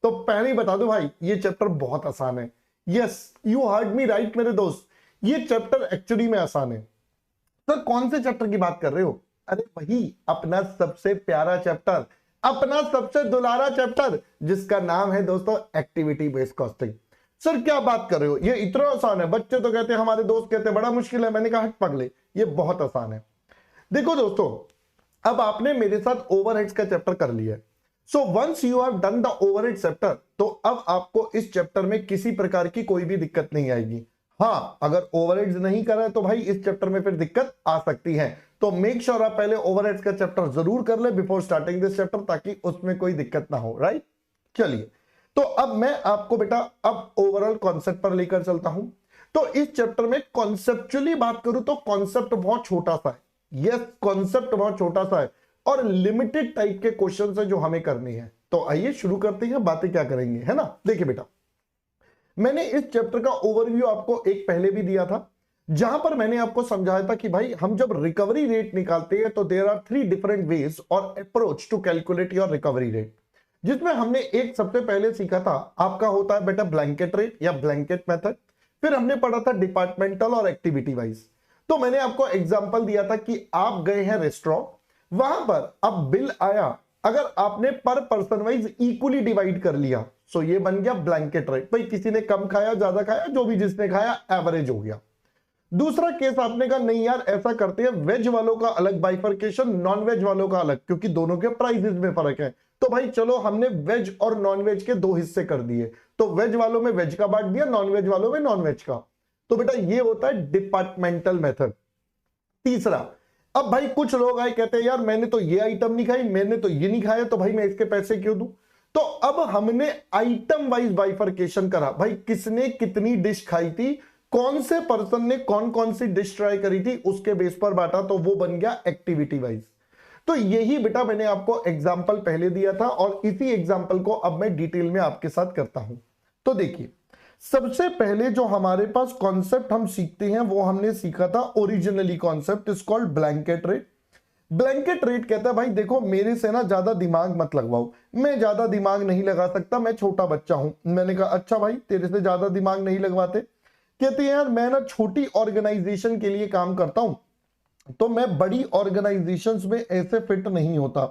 तो पहले ही बता दो भाई, ये चैप्टर बहुत आसान है। Yes, you heard me right मेरे दोस्त, ये चैप्टर एक्चुअली में आसान है। सर कौन से चैप्टर की बात कर रहे हो? अरे वही अपना सबसे प्यारा चैप्टर, अपना सबसे दुलारा चैप्टर, जिसका नाम है दोस्तों एक्टिविटी बेस्ड कॉस्टिंग। सर क्या बात कर रहे हो, ये इतना आसान है? बच्चे तो कहते हैं, हमारे दोस्त कहते हैं बड़ा मुश्किल है। मैंने कहा हट पगले, ये बहुत आसान है। देखो दोस्तों, अब आपने मेरे साथ ओवरहेड्स का चैप्टर कर लिया है। So once you have done the overhead chapter, तो अब आपको इस चैप्टर में किसी प्रकार की कोई भी दिक्कत नहीं आएगी। हाँ, अगर ओवरहेड्स नहीं करा है तो भाई इस चैप्टर में फिर दिक्कत आ सकती है। तो मेक श्योर आप पहले ओवरहेड्स का चैप्टर जरूर कर ले बिफोर स्टार्टिंग दिस चैप्टर, ताकि उसमें कोई दिक्कत ना हो। राइट, चलिए तो अब मैं आपको बेटा अब ओवरऑल कॉन्सेप्ट पर लेकर चलता हूं। तो इस चैप्टर में कॉन्सेप्चुअली बात करूं तो कॉन्सेप्ट बहुत छोटा सा है। यस, कॉन्सेप्ट बहुत छोटा सा है और लिमिटेड टाइप के क्वेश्चन है जो हमें करने हैं। तो आइए शुरू करते हैं, बातें क्या करेंगे, है ना। देखिए बेटा, मैंने इस चैप्टर का ओवरव्यू आपको एक पहले भी दिया था, जहां पर मैंने आपको समझाया था कि भाई हम जब रिकवरी रेट निकालते हैं तो देयर आर 3 डिफरेंट वेज और approach to calculate your recovery rate, जिसमें हमने एक सबसे पहले सीखा था आपका होता है बेटा ब्लैंकेट रेट या ब्लैंकेट मेथड। फिर हमने पढ़ा था डिपार्टमेंटल और एक्टिविटी वाइज। तो मैंने आपको एग्जांपल दिया था कि आप गए हैं रेस्टोरेंट, वहां पर अब बिल आया, अगर आपने पर पर्सन वाइज इक्वली डिवाइड कर लिया सो ये बन गया ब्लैंकेट रेट। भाई किसी ने कम खाया, ज्यादा खाया, जो भी जिसने खाया एवरेज हो गया। दूसरा केस आपने कहा नहीं यार ऐसा करते हैं, वेज वालों का अलग बाइफर्केशन, नॉन वेज वालों का अलग, क्योंकि दोनों के प्राइसेस में फर्क है। तो भाई चलो हमने वेज और नॉन वेज के 2 हिस्से कर दिए, तो वेज वालों में वेज का बांट दिया, नॉन वेज वालों में नॉन वेज का। तो बेटा ये होता है डिपार्टमेंटल मेथड। तीसरा, अब भाई कुछ लोग आए कहते हैं यार मैंने तो ये आइटम नहीं खाई, मैंने तो ये नहीं खाया, तो भाई मैं इसके पैसे क्यों दूं? तो अब हमने आइटम वाइज बाइफर्केशन करा, भाई किसने कितनी डिश खाई थी, कौन से पर्सन ने कौन कौन सी डिश ट्राई करी थी, उसके बेस पर बांटा, तो वो बन गया एक्टिविटी वाइज। तो यही बेटा मैंने आपको एग्जाम्पल पहले दिया था और इसी एग्जाम्पल को अब मैं डिटेल में आपके साथ करता हूं। तो देखिए, सबसे पहले जो हमारे पास कॉन्सेप्ट हम सीखते हैं वो हमने सीखा था originally, concept is called blanket rate. Blanket rate कहता है भाई देखो मेरे से ना ज्यादा दिमाग मत लगवाओ, मैं ज्यादा दिमाग नहीं लगा सकता, मैं छोटा बच्चा हूं। मैंने कहा अच्छा भाई तेरे से ज्यादा दिमाग नहीं लगवाते। कहते हैं यार मैं ना छोटी ऑर्गेनाइजेशन के लिए काम करता हूं, तो मैं बड़ी ऑर्गेनाइजेशंस में ऐसे फिट नहीं होता,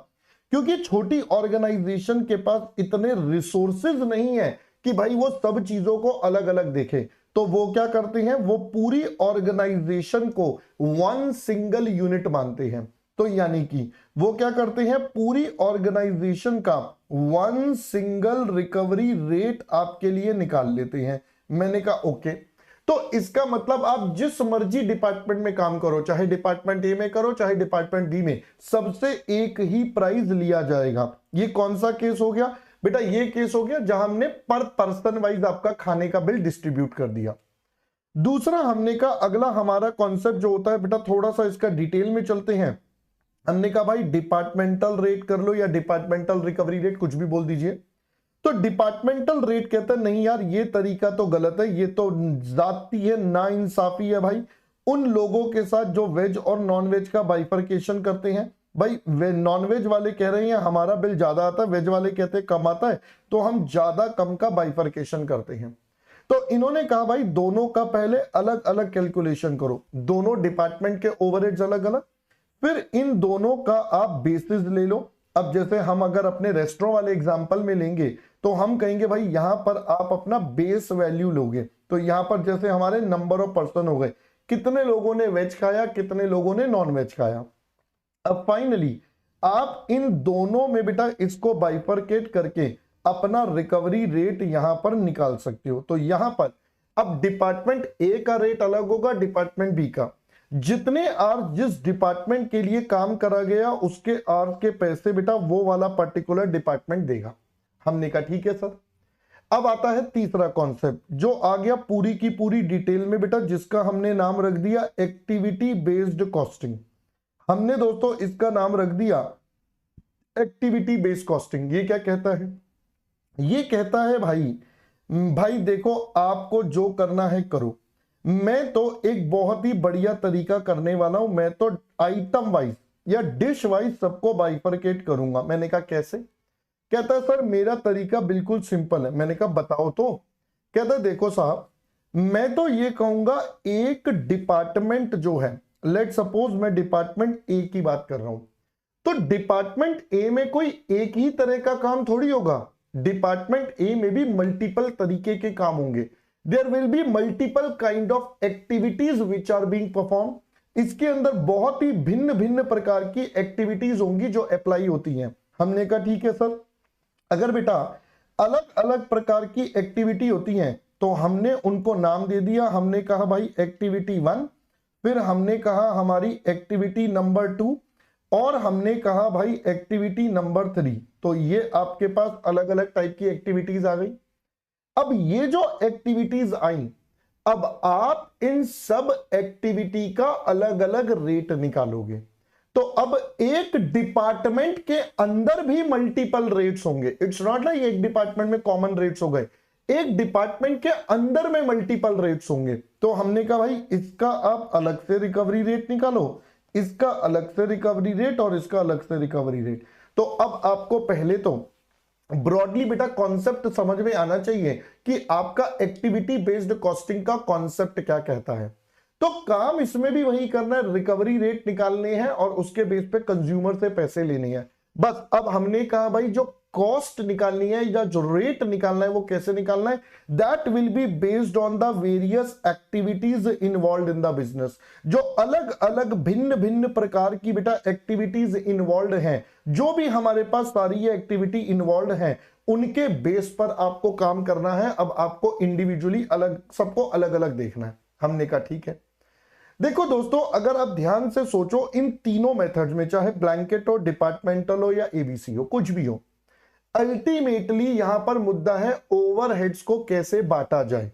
क्योंकि छोटी ऑर्गेनाइजेशन के पास इतने रिसोर्सेज नहीं है कि भाई वो सब चीजों को अलग अलग देखे। तो वो क्या करते हैं, वो पूरी ऑर्गेनाइजेशन को वन सिंगल यूनिट मानते हैं। तो यानी कि वो क्या करते हैं, पूरी ऑर्गेनाइजेशन का वन सिंगल रिकवरी रेट आपके लिए निकाल लेते हैं। मैंने कहा ओके, तो इसका मतलब आप जिस मर्जी डिपार्टमेंट में काम करो, चाहे डिपार्टमेंट ए में करो चाहे डिपार्टमेंट बी में, सबसे एक ही प्राइस लिया जाएगा। ये कौन सा केस हो गया बेटा, ये केस हो गया जहां हमने पर पर्सन वाइज आपका खाने का बिल डिस्ट्रीब्यूट कर दिया। दूसरा हमने कहा अगला हमारा कॉन्सेप्ट जो होता है बेटा, थोड़ा सा इसका डिटेल में चलते हैं। हमने कहा भाई डिपार्टमेंटल रेट कर लो या डिपार्टमेंटल रिकवरी रेट, कुछ भी बोल दीजिए। तो डिपार्टमेंटल रेट कहता है नहीं यार ये तरीका तो गलत है, ये तो जाती है, नाइंसाफी है भाई उन लोगों के साथ जो वेज और नॉन वेज का बाइफर्केशन करते हैं। भाई नॉन वेज वाले कह रहे हैं हमारा बिल ज्यादा आता है, वेज वाले कहते हैं कम आता है, तो हम ज्यादा कम का बाइफर्केशन करते हैं। तो इन्होंने कहा भाई दोनों का पहले अलग अलग कैलकुलेशन करो, दोनों डिपार्टमेंट के ओवरहेड्स अलग अलग, फिर इन दोनों का आप बेसिस ले लो। अब जैसे हम अगर अपने रेस्टोरेंट वाले एग्जांपल में लेंगे तो हम कहेंगे भाई यहां पर आप अपना बेस वैल्यू लोगे, तो यहां पर जैसे हमारे नंबर ऑफ पर्सन हो गए, कितने लोगों ने वेज खाया, कितने लोगों ने नॉन वेज खाया। अब फाइनली आप इन दोनों में बेटा इसको बाइफरकेट करके अपना रिकवरी रेट यहां पर निकाल सकते हो। तो यहां पर अब डिपार्टमेंट ए का रेट अलग होगा, डिपार्टमेंट बी का। जितने आवर्स जिस डिपार्टमेंट के लिए काम करा गया उसके आवर्स के पैसे बेटा वो वाला पर्टिकुलर डिपार्टमेंट देगा। हमने कहा ठीक है सर। अब आता है तीसरा कॉन्सेप्ट जो आ गया पूरी की पूरी डिटेल में बेटा, जिसका हमने नाम रख दिया एक्टिविटी बेस्ड कॉस्टिंग। हमने दोस्तों इसका नाम रख दिया एक्टिविटी बेस्ड कॉस्टिंग। ये क्या कहता है, ये कहता है भाई देखो आपको जो करना है करो, मैं तो एक बहुत ही बढ़िया तरीका करने वाला हूं, मैं तो आइटम वाइज या डिश वाइज सबको बाइफरकेट करूंगा। मैंने कहा कैसे, कहता है सर मेरा तरीका बिल्कुल सिंपल है। मैंने कहा बताओ तो। कहता है देखो साहब, मैं तो ये कहूंगा एक डिपार्टमेंट जो है, लेट सपोज मैं डिपार्टमेंट ए की बात कर रहा हूं, तो डिपार्टमेंट ए में कोई एक ही तरह का काम थोड़ी होगा। डिपार्टमेंट ए में भी मल्टीपल तरीके के काम होंगे। There will be multiple kind of activities which are being perform. इसके अंदर बहुत ही भिन्न भिन्न प्रकार की एक्टिविटीज होंगी जो अप्लाई होती हैं। हमने कहा ठीक है सर, अगर बेटा अलग अलग प्रकार की एक्टिविटी होती हैं तो हमने उनको नाम दे दिया। हमने कहा भाई एक्टिविटी 1, फिर हमने कहा हमारी एक्टिविटी नंबर 2, और हमने कहा भाई एक्टिविटी नंबर 3। तो ये आपके पास अलग अलग टाइप की एक्टिविटीज आ गई। अब ये जो एक्टिविटीज आई, अब आप इन सब एक्टिविटी का अलग अलग रेट निकालोगे। तो अब एक डिपार्टमेंट के अंदर भी मल्टीपल रेट्स होंगे। इट्स नॉट लाइक एक डिपार्टमेंट में कॉमन रेट्स हो गए, एक डिपार्टमेंट के अंदर में मल्टीपल रेट्स होंगे। तो हमने कहा भाई इसका आप अलग से रिकवरी रेट निकालो, इसका अलग से रिकवरी रेट, और इसका अलग से रिकवरी रेट। तो अब आपको पहले तो ब्रॉडली बेटा कॉन्सेप्ट समझ में आना चाहिए कि आपका एक्टिविटी बेस्ड कॉस्टिंग का कॉन्सेप्ट क्या कहता है। तो काम इसमें भी वही करना है, रिकवरी रेट निकालने हैं और उसके बेस पे कंज्यूमर से पैसे लेने हैं। बस अब हमने कहा भाई जो कॉस्ट निकालनी है या जो रेट निकालना है वो कैसे निकालना है, that will be based on the various activities involve in the business. जो अलग अलग भिन्न भिन्न प्रकार की बेटा एक्टिविटीज इन्वॉल्व हैं, जो भी हमारे पास सारी ये एक्टिविटी इन्वॉल्व हैं, उनके बेस पर आपको काम करना है। अब आपको इंडिविजुअली अलग, सबको अलग अलग देखना है। हमने कहा ठीक है। देखो दोस्तों, अगर आप ध्यान से सोचो, इन तीनों मेथड्स में, चाहे ब्लैंकेट हो, डिपार्टमेंटल हो या एबीसी हो, कुछ भी हो, अल्टीमेटली यहां पर मुद्दा है ओवरहेड्स को कैसे बांटा जाए।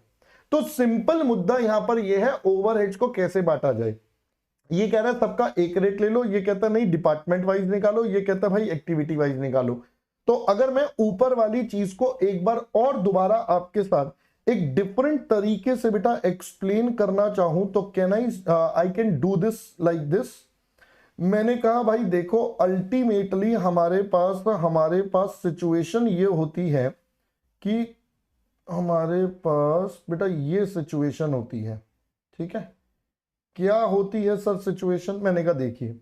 तो सिंपल मुद्दा यहां पर यह है ओवरहेड्स को कैसे बांटा जाए। ये कह रहा है सबका एक रेट ले लो, ये कहता नहीं डिपार्टमेंट वाइज निकालो, ये कहता भाई एक्टिविटी वाइज निकालो। तो अगर मैं ऊपर वाली चीज को एक बार और दोबारा आपके साथ एक डिफरेंट तरीके से बेटा एक्सप्लेन करना चाहूं तो can I can do this like this. मैंने कहा भाई देखो, अल्टीमेटली हमारे पास सिचुएशन ये होती है कि हमारे पास बेटा ये सिचुएशन होती है। ठीक है, क्या होती है सर सिचुएशन? मैंने कहा देखिए,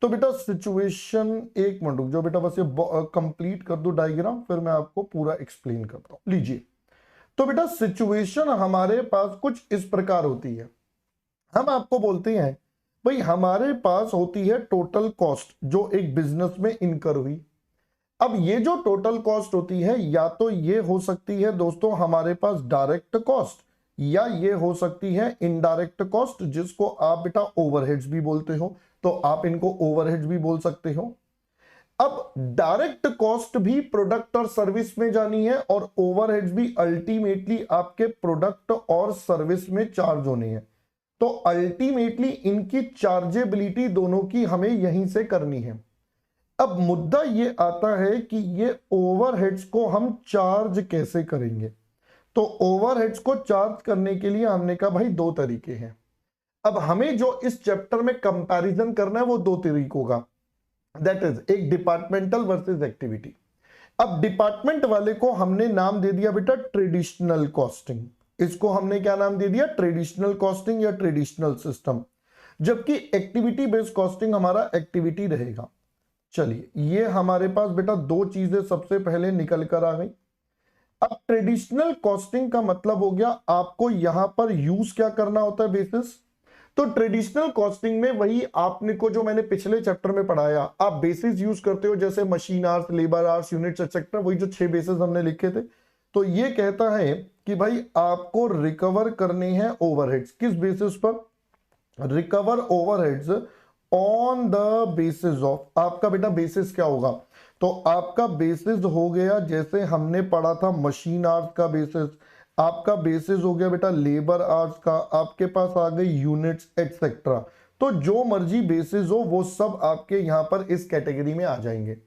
तो बेटा सिचुएशन, एक मिनट रुक जाओ बेटा, बस ये कंप्लीट कर दो डायग्राम, फिर मैं आपको पूरा एक्सप्लेन करता हूं। लीजिए, तो बेटा सिचुएशन हमारे पास कुछ इस प्रकार होती है। हम आपको बोलते हैं भाई हमारे पास होती है टोटल कॉस्ट जो एक बिजनेस में इनकर हुई। अब ये जो टोटल कॉस्ट होती है, या तो ये हो सकती है दोस्तों हमारे पास डायरेक्ट कॉस्ट, या ये हो सकती है इनडायरेक्ट कॉस्ट, जिसको आप बेटा ओवरहेड्स भी बोलते हो। तो आप इनको ओवरहेड्स भी बोल सकते हो। अब डायरेक्ट कॉस्ट भी प्रोडक्ट और सर्विस में जानी है, और ओवरहेड्स भी अल्टीमेटली आपके प्रोडक्ट और सर्विस में चार्ज होने हैं। तो अल्टीमेटली इनकी चार्जेबिलिटी दोनों की हमें यहीं से करनी है। अब मुद्दा ये आता है कि ये ओवरहेड्स को हम चार्ज कैसे करेंगे। तो ओवरहेड्स को चार्ज करने के लिए हमने कहा भाई दो तरीके हैं। अब हमें जो इस चैप्टर में कंपैरिजन करना है वो दो तरीकों का, दैट इज एक डिपार्टमेंटल वर्सेस एक्टिविटी। अब डिपार्टमेंट वाले को हमने नाम दे दिया बेटा ट्रेडिशनल कॉस्टिंग। इसको हमने क्या नाम दे दिया? ट्रेडिशनल कॉस्टिंग या ट्रेडिशनल सिस्टम। जबकि एक्टिविटी बेस्ड कॉस्टिंग हमारा एक्टिविटी रहेगा। चलिए, ये हमारे पास बेटा दो चीजें सबसे पहले निकल कर आ गई। अब ट्रेडिशनल कॉस्टिंग का मतलब हो गया आपको यहां पर यूज क्या करना होता है, बेसिस। तो ट्रेडिशनल कॉस्टिंग में वही आपने को जो मैंने पिछले चैप्टर में पढ़ाया, आप बेसिस यूज करते हो, जैसे machine hours, labour hours, units etcetera, वही जो 6 बेसिस हमने लिखे थे। तो ये कहता है कि भाई आपको रिकवर करने हैं ओवरहेड्स। किस बेसिस पर? Recover overheads on the basis of, आपका बेटा बेसिस क्या होगा? तो आपका बेसिस हो गया, जैसे हमने पढ़ा था मशीन आवर्स का बेसिस, आपका बेसिस हो गया बेटा लेबर आवर्स का, आपके पास आ गई यूनिट्स एक्सेट्रा। तो जो मर्जी बेसिस हो वो सब आपके यहां पर इस कैटेगरी में आ जाएंगे।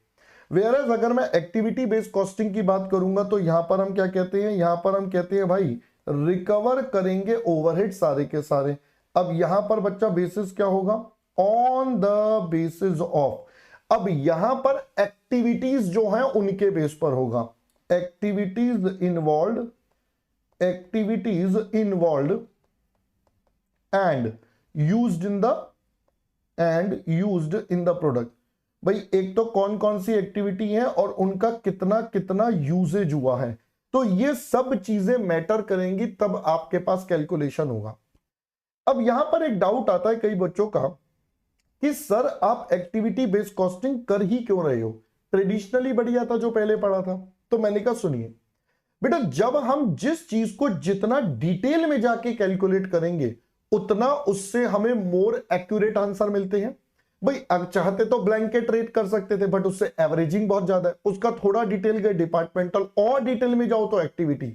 वेयरएज अगर मैं एक्टिविटी बेस्ड कॉस्टिंग की बात करूंगा तो यहां पर हम क्या कहते हैं? यहां पर हम कहते हैं भाई रिकवर करेंगे ओवरहेड सारे के सारे। अब यहां पर बच्चा बेसिस क्या होगा? On the basis of. अब यहां पर एक्टिविटीज जो हैं उनके बेस पर होगा, activities involve and used in the product. भाई एक तो कौन कौन सी एक्टिविटी है और उनका कितना कितना यूजेज हुआ है, तो ये सब चीजें मैटर करेंगी, तब आपके पास कैलकुलेशन होगा। अब यहां पर एक डाउट आता है कई बच्चों का कि सर आप एक्टिविटी बेस्ड कॉस्टिंग कर ही क्यों रहे हो, ट्रेडिशनली बढ़िया था जो पहले पढ़ा था। तो मैंने कहा सुनिए बेटा, जब हम जिस चीज को जितना डिटेल में जाके कैलकुलेट करेंगे उतना उससे हमें मोर एक्यूरेट आंसर मिलते हैं। भाई अब चाहते तो ब्लैंकेट रेट कर सकते थे, बट उससे एवरेजिंग बहुत ज्यादा है, उसका थोड़ा डिटेल गए डिपार्टमेंटल, और डिटेल में जाओ तो एक्टिविटी।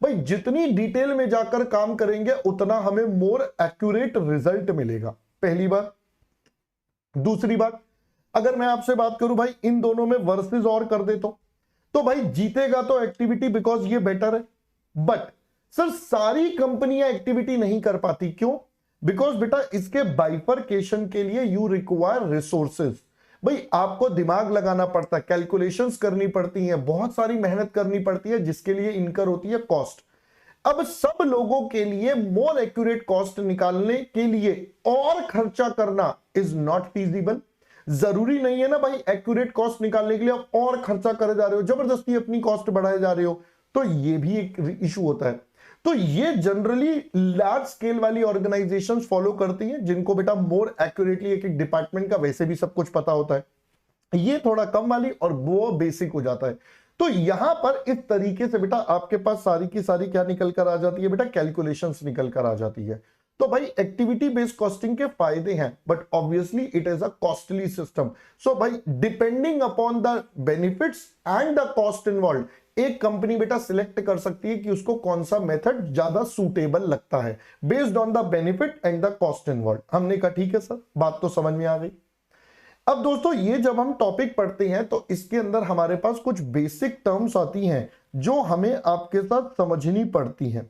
भाई जितनी डिटेल में जाकर काम करेंगे उतना हमें मोर एक्यूरेट रिजल्ट मिलेगा, पहली बात। दूसरी बात, अगर मैं आपसे बात करूं भाई इन दोनों में वर्सेस और कर देता हूं, तो भाई जीतेगा तो एक्टिविटी बिकॉज ये बेटर है। बट सर सारी कंपनियां एक्टिविटी नहीं कर पाती, क्यों? बिकॉज बेटा इसके बाइफरकेशन के लिए यू रिक्वायर रिसोर्सेज। भाई आपको दिमाग लगाना पड़ता है, कैलकुलेशंस करनी पड़ती हैं, बहुत सारी मेहनत करनी पड़ती है, जिसके लिए इनकर होती है कॉस्ट। अब सब लोगों के लिए मोर एक्यूरेट कॉस्ट निकालने के लिए और खर्चा करना इज नॉट फीजिबल। जरूरी नहीं है ना भाई एक्यूरेट कॉस्ट निकालने के लिए आप और खर्चा करे जा रहे हो, जबरदस्ती अपनी कॉस्ट बढ़ाए जा रहे हो, तो ये भी एक इशू होता है। तो ये जनरली लार्ज स्केल वाली ऑर्गेनाइजेशंस फॉलो करती हैं, जिनको बेटा मोर एक्यूरेटली एक एक डिपार्टमेंट का वैसे भी सब कुछ पता होता है। ये थोड़ा कम वाली और वो बेसिक हो जाता है। तो यहां पर इस तरीके से बेटा आपके पास सारी की सारी क्या निकल कर आ जाती है बेटा, कैलकुलेशंस निकल कर आ जाती है। तो भाई एक्टिविटी बेस्ड कॉस्टिंग के फायदे हैं, but obviously it is a costly system. So भाई depending upon the benefits and the cost involve, एक कंपनी बेटा सिलेक्ट कर सकती है कि उसको कौन सा मेथड ज्यादा सूटेबल लगता है, based on the benefit and the cost involve. हमने कहा ठीक है सर, बात तो समझ में आ गई। अब दोस्तों ये जब हम टॉपिक पढ़ते हैं तो इसके अंदर हमारे पास कुछ बेसिक टर्म्स आती हैं जो हमें आपके साथ समझनी पड़ती हैं।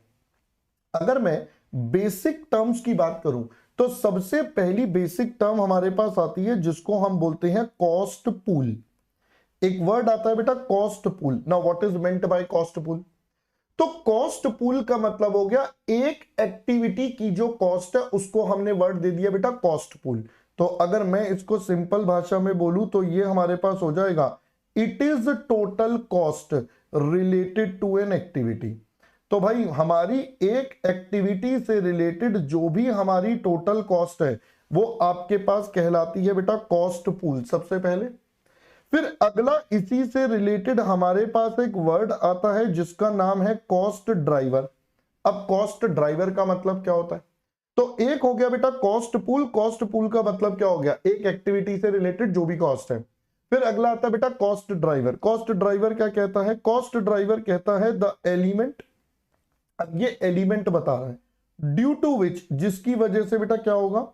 अगर मैं बेसिक टर्म्स की बात करूं तो सबसे पहली बेसिक टर्म हमारे पास आती है जिसको हम बोलते हैं कॉस्ट पूल। एक वर्ड आता है बेटा cost pool. Now what is meant by cost pool? तो कॉस्ट पूल का मतलब हो गया एक एक्टिविटी की जो कॉस्ट है उसको हमने वर्ड दे दिया बेटा कॉस्ट पूल। तो अगर मैं इसको सिंपल भाषा में बोलूं तो ये हमारे पास हो जाएगा it is total cost related to an activity. तो भाई हमारी एक एक्टिविटी से रिलेटेड जो भी हमारी टोटल कॉस्ट है वो आपके पास कहलाती है बेटा कॉस्ट पूल सबसे पहले। फिर अगला इसी से रिलेटेड हमारे पास एक वर्ड आता है जिसका नाम है कॉस्ट ड्राइवर। अब कॉस्ट ड्राइवर का मतलब क्या होता है? तो एक हो गया बेटा कॉस्ट पूल। कॉस्ट पूल का मतलब क्या हो गया? एक एक्टिविटी से रिलेटेड जो भी कॉस्ट है। फिर अगला आता है बेटा कॉस्ट ड्राइवर। कॉस्ट ड्राइवर क्या कहता है? कॉस्ट ड्राइवर कहता है द एलिमेंट, अब ये एलिमेंट बता रहा है ड्यू टू विच, जिसकी वजह से बेटा क्या होगा?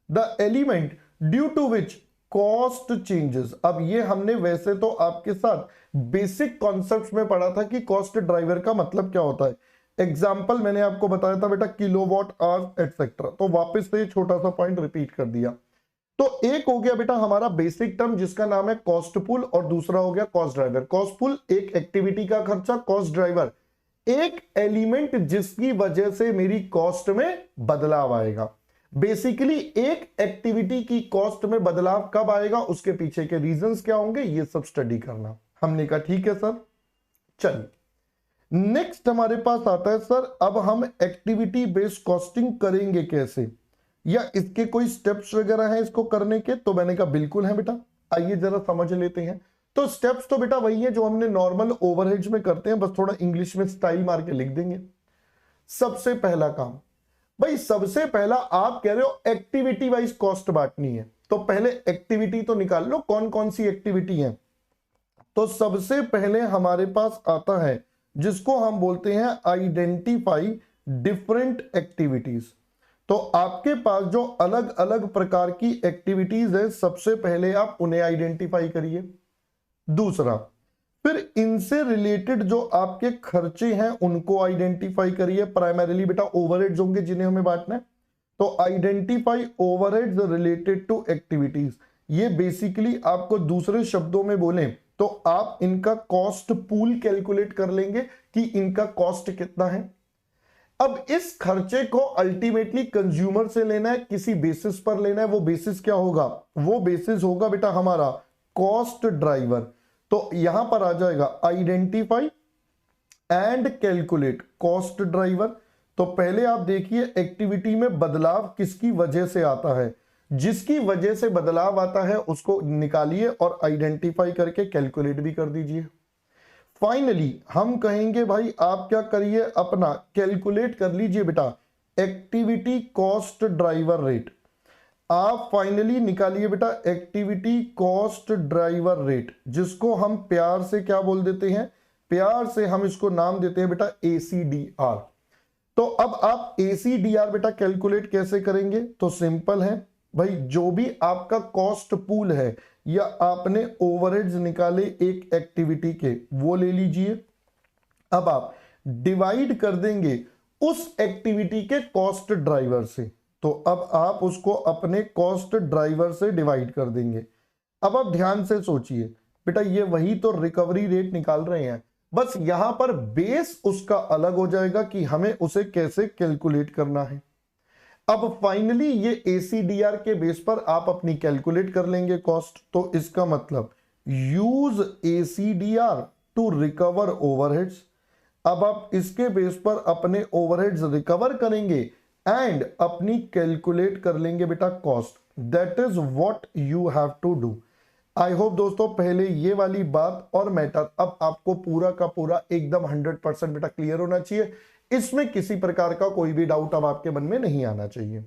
The element due to which cost changes. अब ये हमने वैसे तो आपके साथ बेसिक कॉन्सेप्ट्स में पढ़ा था कि कॉस्ट ड्राइवर का मतलब क्या होता है। एग्जाम्पल मैंने आपको बताया था बेटा किलोवाट आवर एटसेट्रा, तो वापस से छोटा सा पॉइंट रिपीट कर दिया। तो एक हो गया बेटा हमारा बेसिक टर्म जिसका नाम है कॉस्ट पूल, और दूसरा हो गया कॉस्ट ड्राइवर। कॉस्ट पूल एक एक्टिविटी का खर्चा, कॉस्ट ड्राइवर एक एलिमेंट जिसकी वजह से मेरी कॉस्ट में बदलाव आएगा। बेसिकली एक एक्टिविटी की कॉस्ट में बदलाव कब आएगा, उसके पीछे के रीजंस क्या होंगे, ये सब स्टडी करना। हमने कहा ठीक है सर। चलिए नेक्स्ट हमारे पास आता है सर अब हम एक्टिविटी बेस्ड कॉस्टिंग करेंगे कैसे, या इसके कोई स्टेप्स वगैरह हैं इसको करने के? तो मैंने कहा बिल्कुल है बेटा, आइए जरा समझ लेते हैं। तो स्टेप्स तो बेटा वही है जो हमने नॉर्मल ओवरहेड्स में करते हैं, बस थोड़ा इंग्लिश में स्टाइल मार के लिख देंगे। सबसे पहला काम भाई, सबसे पहला आप कह रहे हो एक्टिविटी वाइज कॉस्ट बांटनी है, तो पहले एक्टिविटी तो निकाल लो कौन कौन सी एक्टिविटी है। तो सबसे पहले हमारे पास आता है जिसको हम बोलते हैं आइडेंटिफाई डिफरेंट एक्टिविटीज। तो आपके पास जो अलग अलग प्रकार की एक्टिविटीज है सबसे पहले आप उन्हें आइडेंटिफाई करिए। दूसरा, फिर इनसे रिलेटेड जो आपके खर्चे हैं उनको आइडेंटिफाई करिए। प्राइमरीली बेटा ओवरहेड्स होंगे जिन्हें हमें बांटना है, तो identify overheads related to activities. ये बेसिकली आपको दूसरे शब्दों में बोले तो आप इनका कॉस्ट पूल कैलकुलेट कर लेंगे कि इनका कॉस्ट कितना है। अब इस खर्चे को अल्टीमेटली कंज्यूमर से लेना है, किसी बेसिस पर लेना है। वो बेसिस क्या होगा? वो बेसिस होगा बेटा हमारा कॉस्ट ड्राइवर। तो यहां पर आ जाएगा identify and calculate cost driver. तो पहले आप देखिए एक्टिविटी में बदलाव किसकी वजह से आता है, जिसकी वजह से बदलाव आता है उसको निकालिए और आइडेंटिफाई करके कैलकुलेट भी कर दीजिए। फाइनली हम कहेंगे भाई आप क्या करिए, अपना कैलकुलेट कर लीजिए बेटा एक्टिविटी कॉस्ट ड्राइवर रेट। आप फाइनली निकालिए बेटा एक्टिविटी कॉस्ट ड्राइवर रेट, जिसको हम प्यार से क्या बोल देते हैं, प्यार से हम इसको नाम देते हैं बेटा ACDR। तो अब आप ACDR बेटा कैलकुलेट कैसे करेंगे? तो सिंपल है भाई, जो भी आपका कॉस्ट पूल है या आपने ओवरहेड्स निकाले एक एक्टिविटी के, वो ले लीजिए। अब आप डिवाइड कर देंगे उस एक्टिविटी के कॉस्ट ड्राइवर से। तो अब आप उसको अपने कॉस्ट ड्राइवर से डिवाइड कर देंगे। अब आप ध्यान से सोचिए बेटा, ये वही तो रिकवरी रेट निकाल रहे हैं, बस यहां पर बेस उसका अलग हो जाएगा कि हमें उसे कैसे कैलकुलेट करना है। अब फाइनली ये ACDR के बेस पर आप अपनी कैलकुलेट कर लेंगे कॉस्ट। तो इसका मतलब use ACDR to recover overheads. अब आप इसके बेस पर अपने ओवरहेड्स रिकवर करेंगे एंड अपनी कैलकुलेट कर लेंगे बेटा cost. That is what you have to do. I hope दोस्तों पहले ये वाली बात और मैटर अब आपको पूरा का पूरा एकदम 100% बेटा क्लियर होना चाहिए। इसमें किसी प्रकार का कोई भी डाउट अब आपके मन में नहीं आना चाहिए।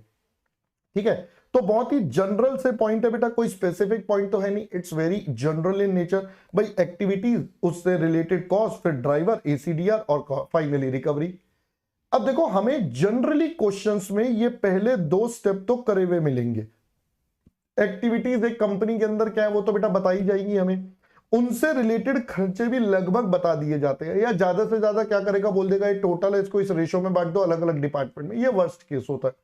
ठीक है, तो बहुत ही जनरल से पॉइंट है बेटा, कोई स्पेसिफिक पॉइंट तो है नहीं, it's very general in nature. भाई एक्टिविटीज, उससे रिलेटेड कॉस्ट, फिर ड्राइवर ACDR और फाइनली रिकवरी। अब देखो हमें जनरली क्वेश्चंस में ये पहले दो स्टेप तो करे हुए मिलेंगे। एक्टिविटीज एक कंपनी के अंदर क्या है वो तो बेटा बताई जाएगी हमें, उनसे रिलेटेड खर्चे भी लगभग बता दिए जाते हैं, या ज्यादा से ज्यादा क्या करेगा बोल देगा ये टोटल है, इसको इस रेशो में बांट दो अलग अलग डिपार्टमेंट में, ये वर्स्ट केस होता है।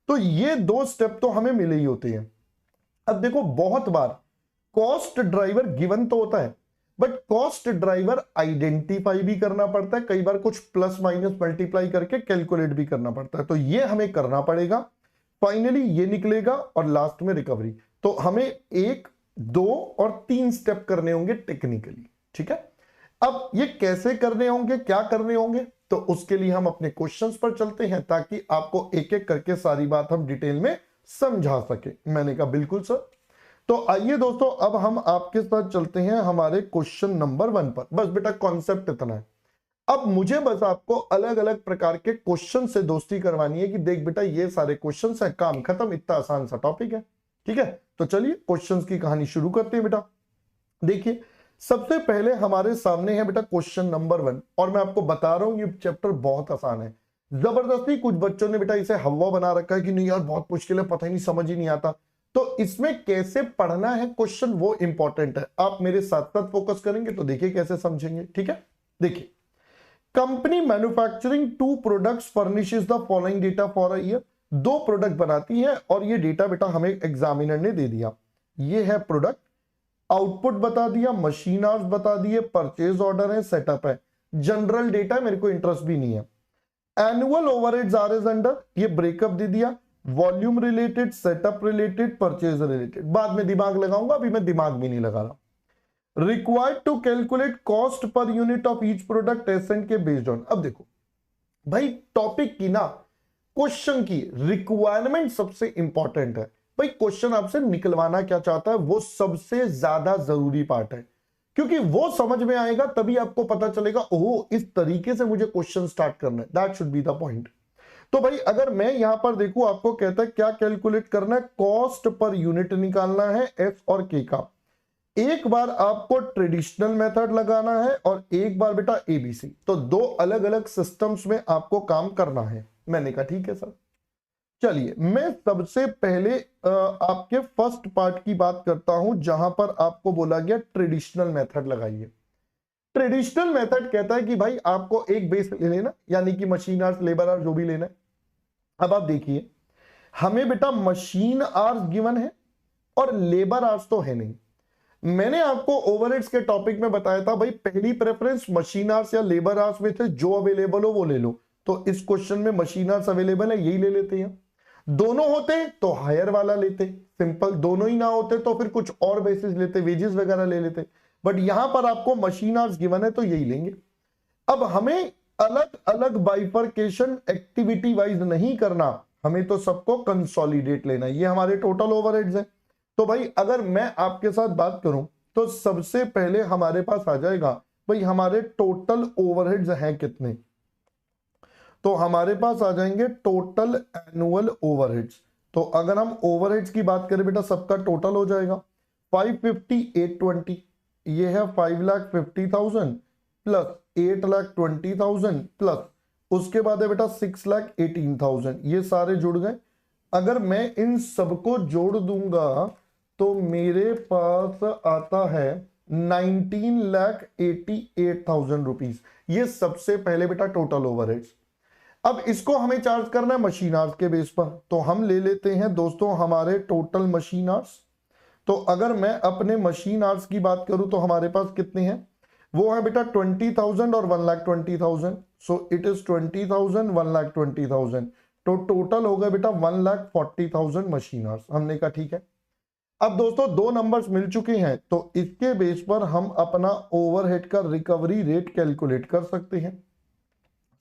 तो ये दो स्टेप तो हमें मिले ही होते हैं। अब देखो बहुत बार कॉस्ट ड्राइवर गिवन तो होता है, बट कॉस्ट ड्राइवर आइडेंटिफाई भी करना पड़ता है, कई बार कुछ प्लस माइनस मल्टीप्लाई करके कैलकुलेट भी करना पड़ता है, तो ये हमें करना पड़ेगा। फाइनली ये निकलेगा और लास्ट में रिकवरी। तो हमें 1, 2 और 3 स्टेप करने होंगे टेक्निकली। ठीक है, अब ये कैसे करने होंगे, क्या करने होंगे, तो उसके लिए हम अपने क्वेश्चंस पर चलते हैं ताकि आपको एक एक करके सारी बात हम डिटेल में समझा सके। मैंने कहा बिल्कुल सर। तो आइए दोस्तों अब हम आपके साथ चलते हैं हमारे क्वेश्चन नंबर 1 पर। बस बेटा कॉन्सेप्ट इतना है, अब मुझे बस आपको अलग अलग प्रकार के क्वेश्चन से दोस्ती करवानी है कि देख बेटा ये सारे क्वेश्चन है, काम खत्म, इतना आसान सा टॉपिक है। ठीक है, तो चलिए क्वेश्चंस की कहानी शुरू करते हैं बेटा। देखिए सबसे पहले हमारे सामने है बेटा क्वेश्चन नंबर 1, और मैं आपको बता रहा हूं ये चैप्टर बहुत आसान है। जबरदस्ती कुछ बच्चों ने बेटा इसे हवा बना रखा है कि नहीं यार बहुत मुश्किल है, पता ही नहीं, समझ ही नहीं आता। तो इसमें कैसे पढ़ना है क्वेश्चन वो इंपॉर्टेंट है। आप मेरे साथ साथ फोकस करेंगे तो देखिए कैसे समझेंगे। ठीक है, देखिए company manufacturing 2 products furnishes the following data for a year. 2 product बनाती है और ये डेटा बेटा हमें एग्जामिनर ने दे दिया। ये है प्रोडक्ट, आउटपुट बता दिया, मशीन आवर्स बता दिए, परचेज ऑर्डर है, सेटअप है, जनरल डेटा मेरे को इंटरेस्ट भी नहीं है। Annual overheads are is under, ये ब्रेकअप दे दिया, volume related, setup related, purchase related, बाद में दिमाग लगाऊंगा, अभी मैं दिमाग भी नहीं लगा रहा। Required to calculate cost per unit of each product ascent के बेस्ड ऑन। अब देखो भाई टॉपिक की ना, क्वेश्चन की रिक्वायरमेंट सबसे इंपॉर्टेंट है। भाई क्वेश्चन आपसे निकलवाना क्या चाहता है वो सबसे ज्यादा जरूरी पार्ट है, क्योंकि वो समझ में आएगा तभी आपको पता चलेगा ओह इस तरीके से मुझे क्वेश्चन स्टार्ट करना है। That should be the point. तो भाई अगर मैं यहां पर देखूं, आपको कहता है क्या कैलकुलेट करना है, कॉस्ट पर यूनिट निकालना है एफ और के का। एक बार आपको ट्रेडिशनल मेथड लगाना है और एक बार बेटा एबीसी। तो 2 अलग अलग सिस्टम्स में आपको काम करना है। मैंने कहा ठीक है सर। चलिए मैं सबसे पहले आपके फर्स्ट पार्ट की बात करता हूं जहां पर आपको बोला गया ट्रेडिशनल मेथड लगाइए। ट्रेडिशनल मेथड कहता है कि भाई आपको एक बेस ले लेना, यानी कि मशीन आवर्स, लेबर आवर्स, जो भी लेना है। अब आप देखिए हमें बेटा मशीन आवर्स गिवन है और लेबर आवर्स तो है नहीं। मैंने आपको ओवरहेड्स के टॉपिक में बताया था भाई पहली प्रेफरेंस मशीन आवर्स या लेबर आवर्स में थे, जो अवेलेबल हो वो ले लो। तो इस क्वेश्चन में मशीन आवर्स अवेलेबल है, यही ले लेते हैं। दोनों होते तो हायर वाला लेते, सिंपल। दोनों ही ना होते तो फिर कुछ और बेसिस लेते, वेजेस वगैरह ले लेते। बट यहां पर आपको मशीन आवर्स गिवन है तो यही लेंगे। अब हमें अलग अलग बाइफरकेशन एक्टिविटी वाइज नहीं करना, हमें तो सबको कंसोलिडेट लेना। ये हमारे टोटल ओवरहेड्स है। तो भाई अगर मैं आपके साथ बात करूं तो सबसे पहले हमारे पास आ जाएगा भाई हमारे टोटल ओवरहेड्स हैं कितने। तो हमारे पास आ जाएंगे टोटल एनुअल ओवरहेड्स। तो अगर हम ओवरहेड्स की बात करें बेटा, सबका टोटल हो जाएगा 550 820। ये है 5,50,000 प्लस 8,20,000 प्लस उसके बाद है बेटा 6,18,000। ये सारे जुड़ गए। अगर मैं इन सबको जोड़ दूंगा तो मेरे पास आता है 19,88,000 रुपीज। ये सबसे पहले बेटा टोटल ओवरहेड्स। अब इसको हमें चार्ज करना है मशीन आवर्स के बेस पर, तो हम ले लेते हैं दोस्तों हमारे टोटल मशीन आवर्स। तो अगर मैं अपने मशीन आवर्स की बात करूं तो हमारे पास कितने हैं, वो है बेटा 20,000 और 1,20,000। So it is 20,000 1,20,000। तो टोटल होगा बेटा 1,40,000 मशीन आवर्स। हमने कहा ठीक है। अब दोस्तों दो नंबर्स मिल चुके हैं, तो इसके बेस पर हम अपना ओवरहेड का रिकवरी रेट कैलकुलेट कर सकते हैं।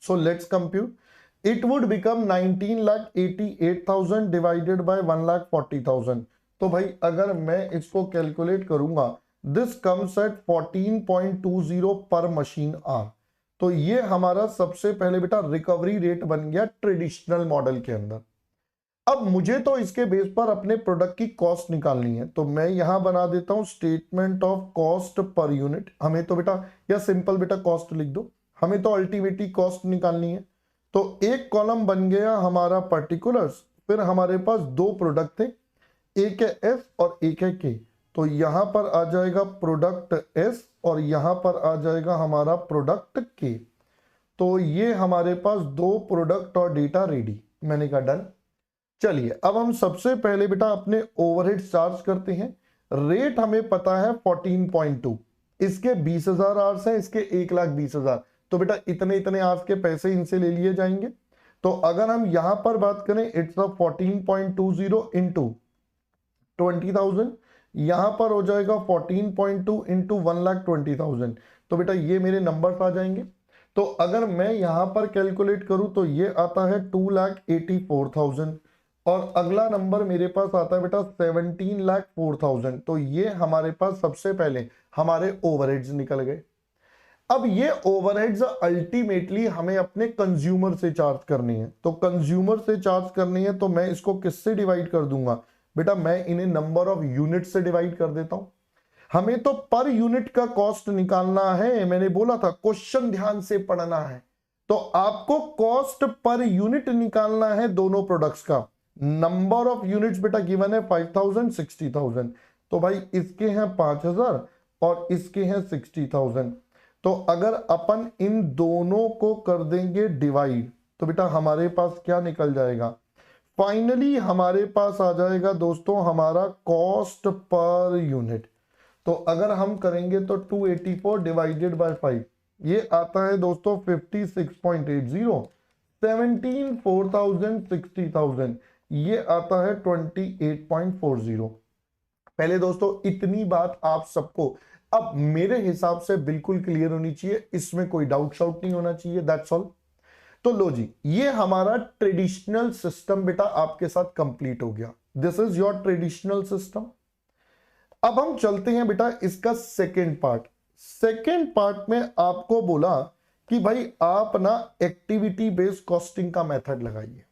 So let's compute. It would become 19,88,000 divided by 1,40,000। तो भाई अगर मैं इसको कैलकुलेट करूंगा, दिस कम्स एट 14.20 पर मशीन आवर। तो ये हमारा सबसे पहले बेटा रिकवरी रेट बन गया ट्रेडिशनल मॉडल के अंदर। अब मुझे तो इसके बेस पर अपने प्रोडक्ट की कॉस्ट निकालनी है, तो मैं यहां बना देता हूं statement of cost per unit. हमें तो बेटा या सिंपल बेटा कॉस्ट लिख दो, हमें तो अल्टीमेटली कॉस्ट निकालनी है। तो एक कॉलम बन गया हमारा पर्टिकुलर्स, फिर हमारे पास दो प्रोडक्ट थे, एक है एस और एक है के। तो यहां पर आ जाएगा प्रोडक्ट एस और यहां पर आ जाएगा हमारा प्रोडक्ट के। तो ये हमारे पास दो प्रोडक्ट और डेटा रेडी। मैंने कहा डन। चलिए अब हम सबसे पहले बेटा अपने ओवरहेड चार्ज करते हैं। रेट हमें पता है 14.2, इसके 20,000 आवर्स हैं, इसके 1,20,000। तो बेटा इतने इतने आवर्स के पैसे इनसे ले लिए जाएंगे। तो अगर हम यहां पर बात करें इट्स 14.20 इंटू 20,000, यहां पर हो जाएगा 14.2 इंटू 1,20,000। तो बेटा ये मेरे नंबर्स आ जाएंगे। तो अगर मैं यहां पर कैलकुलेट करूं तो ये आता है 2,84,000 और अगला नंबर मेरे पास आता है बेटा 17,04,000। तो ये हमारे पास सबसे पहले हमारे ओवरहेड्स निकल गए। अब ये ओवरहेड्स अल्टीमेटली हमें अपने कंज्यूमर से चार्ज करनी है। तो कंज्यूमर से चार्ज करनी है तो मैं इसको किससे डिवाइड कर दूंगा बेटा, मैं इन्हें नंबर ऑफ यूनिट से डिवाइड कर देता हूं। हमें तो पर यूनिट का कॉस्ट निकालना है। मैंने बोला था क्वेश्चन ध्यान से पढ़ना है, तो आपको कॉस्ट पर यूनिट निकालना है दोनों प्रोडक्ट्स का। नंबर ऑफ यूनिट्स बेटा गिवन है 5,000 60,000। तो भाई इसके हैं 5,000 और इसके हैं 60,000। तो अगर अपन इन दोनों को कर देंगे डिवाइड तो बेटा हमारे पास क्या निकल जाएगा, फाइनली हमारे पास आ जाएगा दोस्तों हमारा कॉस्ट पर यूनिट। तो अगर हम करेंगे तो 284 डिवाइडेड बाय 5, ये आता है दोस्तों 56.80। 17 4,000 60,000 ये आता है 28.40। पहले दोस्तों इतनी बात आप सबको अब मेरे हिसाब से बिल्कुल क्लियर होनी चाहिए, इसमें कोई डाउट शाउट नहीं होना चाहिए। That's all. तो लो जी, ये हमारा ट्रेडिशनल सिस्टम बेटा आपके साथ कंप्लीट हो गया। This is your traditional system. अब हम चलते हैं बेटा इसका सेकेंड पार्ट। सेकेंड पार्ट में आपको बोला कि भाई आप ना एक्टिविटी बेस्ड कॉस्टिंग का मेथड लगाइए।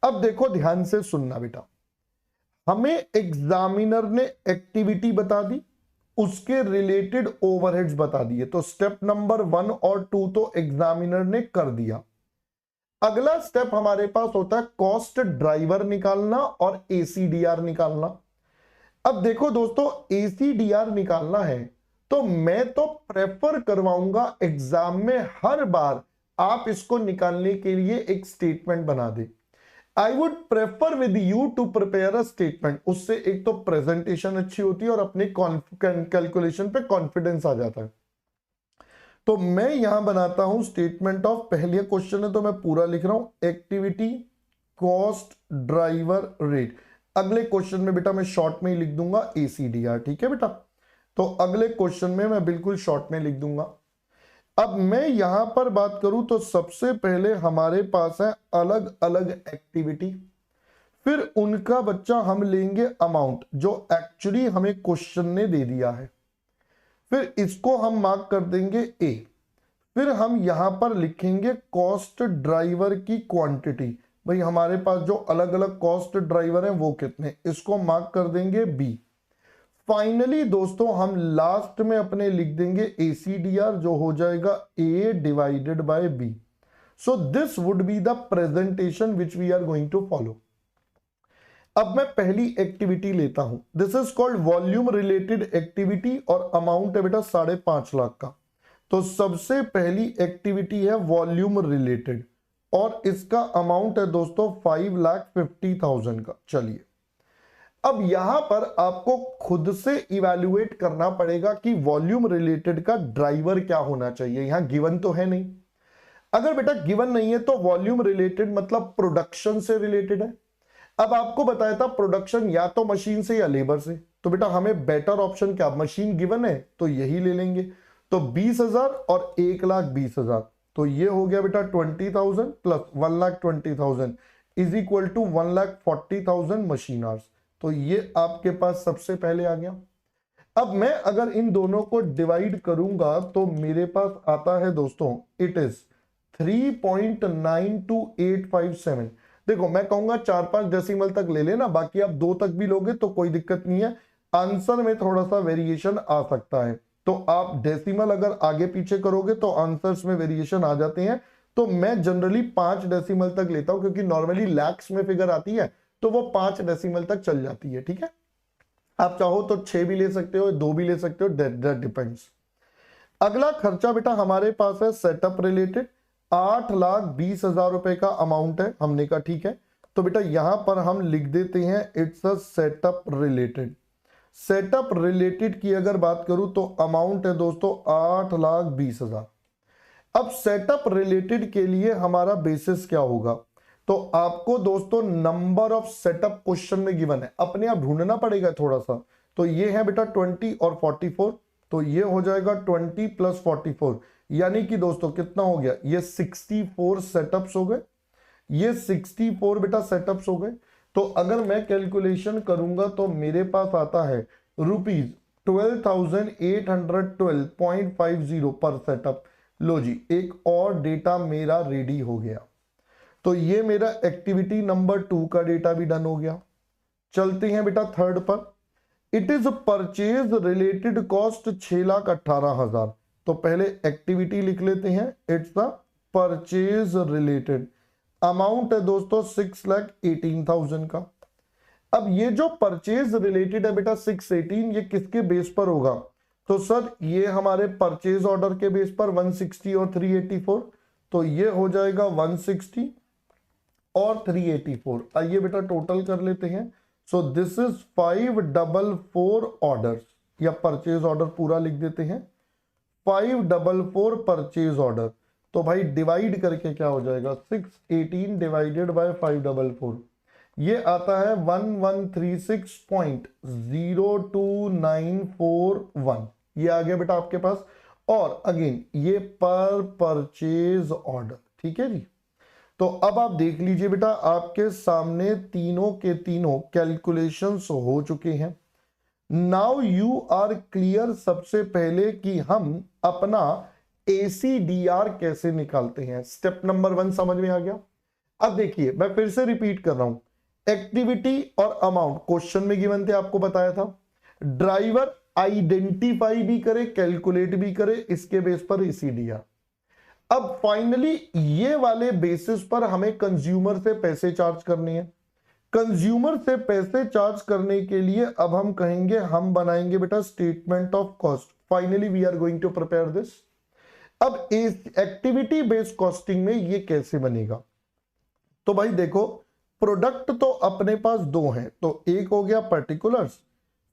अब देखो ध्यान से सुनना बेटा, हमें एग्जामिनर ने एक्टिविटी बता दी, उसके रिलेटेड ओवरहेड्स बता दिए। तो स्टेप नंबर 1 और 2 तो एग्जामिनर ने कर दिया। अगला स्टेप हमारे पास होता है कॉस्ट ड्राइवर निकालना और एसीडीआर निकालना। अब देखो दोस्तों एसीडीआर निकालना है तो मैं तो प्रेफर करवाऊंगा एग्जाम में हर बार आप इसको निकालने के लिए एक स्टेटमेंट बना दे। I would prefer with you to prepare a statement. उससे एक तो प्रेजेंटेशन अच्छी होती है और अपने कैलकुलेशन पे कॉन्फिडेंस आ जाता है। तो मैं यहां बनाता हूं स्टेटमेंट ऑफ, पहले क्वेश्चन है तो मैं पूरा लिख रहा हूं, एक्टिविटी कॉस्ट ड्राइवर रेट। अगले क्वेश्चन में बेटा मैं शॉर्ट में ही लिख दूंगा ACDR, ठीक है बेटा। तो अगले क्वेश्चन में मैं बिल्कुल शॉर्ट में लिख दूंगा। अब मैं यहां पर बात करूं तो सबसे पहले हमारे पास है अलग अलग एक्टिविटी, फिर उनका बच्चा हम लेंगे अमाउंट जो एक्चुअली हमें क्वेश्चन ने दे दिया है, फिर इसको हम मार्क कर देंगे A, फिर हम यहां पर लिखेंगे कॉस्ट ड्राइवर की क्वांटिटी। भाई हमारे पास जो अलग अलग कॉस्ट ड्राइवर हैं वो कितने, इसको मार्क कर देंगे B। फाइनली दोस्तों हम लास्ट में अपने लिख देंगे ACDR जो हो जाएगा A divided by B। So this would be the presentation which we are going to follow. अब मैं पहली एक्टिविटी लेता हूं, this is called volume related activity और अमाउंट है बेटा 5.5 लाख का। तो सबसे पहली एक्टिविटी है वॉल्यूम रिलेटेड और इसका अमाउंट है दोस्तों 5,50,000 का। चलिए अब यहां पर आपको खुद से इवैल्यूएट करना पड़ेगा कि वॉल्यूम रिलेटेड का ड्राइवर क्या होना चाहिए। यहां गिवन तो है नहीं, अगर बेटा गिवन नहीं है तो वॉल्यूम रिलेटेड मतलब प्रोडक्शन से रिलेटेड है। अब आपको बताया था प्रोडक्शन या तो मशीन से या लेबर से, तो बेटा हमें बेटर ऑप्शन क्या, मशीन गिवन है तो यही ले लेंगे। तो 20,000 और 1,20,000, तो ये हो गया बेटा 20,000 plus 1,20,000 is equal to 1,40,000 machine hours. तो ये आपके पास सबसे पहले आ गया। अब मैं अगर इन दोनों को डिवाइड करूंगा तो मेरे पास आता है दोस्तों इट इज 3.92857। देखो मैं कहूंगा 4-5 डेसिमल तक ले लेना, बाकी आप 2 तक भी लोगे तो कोई दिक्कत नहीं है, आंसर में थोड़ा सा वेरिएशन आ सकता है। तो आप डेसिमल अगर आगे पीछे करोगे तो आंसर्स में वेरिएशन आ जाते हैं। तो मैं जनरली 5 डेसिमल तक लेता हूं क्योंकि नॉर्मली लैक्स में फिगर आती है तो वो 5 डेसिमल तक चल जाती है, ठीक है। आप चाहो तो 6 भी ले सकते हो, 2 भी ले सकते हो, दैट डिपेंड्स। अगला खर्चा बेटा हमारे पास है सेटअप रिलेटेड, 8,20,000 रुपए का अमाउंट है, हमने कहा ठीक है। तो बेटा यहां पर हम लिख देते हैं it's a setup related. Setup related की अगर बात करूं तो अमाउंट है दोस्तों 8,20,000। अब सेटअप रिलेटेड के लिए हमारा बेसिस क्या होगा, तो आपको दोस्तों नंबर ऑफ सेटअप क्वेश्चन में गिवन है, अपने आप ढूंढना पड़ेगा थोड़ा सा। तो ये है बेटा 20 और 44, तो ये हो जाएगा 20 प्लस 44, यानी कि दोस्तों कितना हो गया, ये 64 सेटअप्स हो गए, ये 64 बेटा सेटअप्स हो गए। तो अगर मैं कैलकुलेशन करूंगा तो मेरे पास आता है ₹12,812.50 पर सेटअप। लो जी एक और डेटा मेरा रेडी हो गया। तो ये मेरा एक्टिविटी नंबर 2 का डेटा भी डन हो गया। चलते हैं बेटा थर्ड पर, it is purchase related cost 6,18,000। तो पहले एक्टिविटी लिख लेते हैं, it's the purchase related, amount है दोस्तों 6,18,000 का। अब ये जो परचेज रिलेटेड है बेटा 618, ये किसके बेस पर होगा, तो सर ये हमारे परचेज ऑर्डर के बेस पर 160 और 384। तो ये हो जाएगा 160 और 384। आइए बेटा टोटल कर लेते हैं। सो दिस इज 544 ऑर्डर्स, या परचेज ऑर्डर पूरा लिख देते हैं, 544 परचेज ऑर्डर। तो भाई डिवाइड करके क्या हो जाएगा, 618 डिवाइडेड बाय 544, ये आता है 1136.02941, ये आ गया बेटा आपके पास। और अगेन ये पर परचेज ऑर्डर, ठीक है जी। तो अब आप देख लीजिए बेटा आपके सामने तीनों के तीनों कैलकुलेशंस हो चुके हैं। नाउ यू आर क्लियर सबसे पहले कि हम अपना ACDR कैसे निकालते हैं। स्टेप नंबर 1 समझ में आ गया। अब देखिए मैं फिर से रिपीट कर रहा हूं, एक्टिविटी और अमाउंट क्वेश्चन में गिवन थे, आपको बताया था। ड्राइवर आइडेंटिफाई भी करे, कैलकुलेट भी करे, इसके बेस पर ACDR। अब फाइनली ये वाले बेसिस पर हमें कंज्यूमर से पैसे चार्ज करने हैं। कंज्यूमर से पैसे चार्ज करने के लिए अब हम कहेंगे, हम बनाएंगे बेटा statement of cost. Finally we are going to prepare this. अब इस एक्टिविटी बेस्ड कॉस्टिंग में ये कैसे बनेगा, तो भाई देखो प्रोडक्ट तो अपने पास दो हैं, तो एक हो गया पर्टिकुलर्स,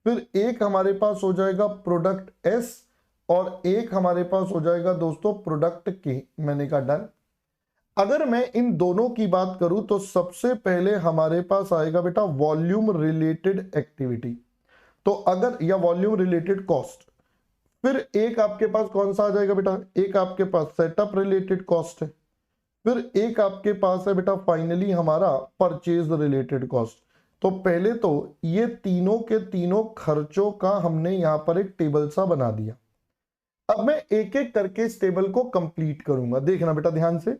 फिर एक हमारे पास हो जाएगा प्रोडक्ट एस, और एक हमारे पास हो जाएगा दोस्तों प्रोडक्ट के। मैंने कहा डन। अगर मैं इन दोनों की बात करूं तो सबसे पहले हमारे पास आएगा बेटा वॉल्यूम रिलेटेड एक्टिविटी, तो अगर या वॉल्यूम रिलेटेड कॉस्ट, फिर एक आपके पास कौन सा आ जाएगा बेटा, एक आपके पास सेटअप रिलेटेड कॉस्ट है, फिर एक आपके पास है बेटा फाइनली हमारा परचेज रिलेटेड कॉस्ट। तो पहले तो ये तीनों के तीनों खर्चों का हमने यहां पर एक टेबल सा बना दिया। अब मैं एक एक करके इस टेबल को कंप्लीट करूंगा, देखना बेटा ध्यान से।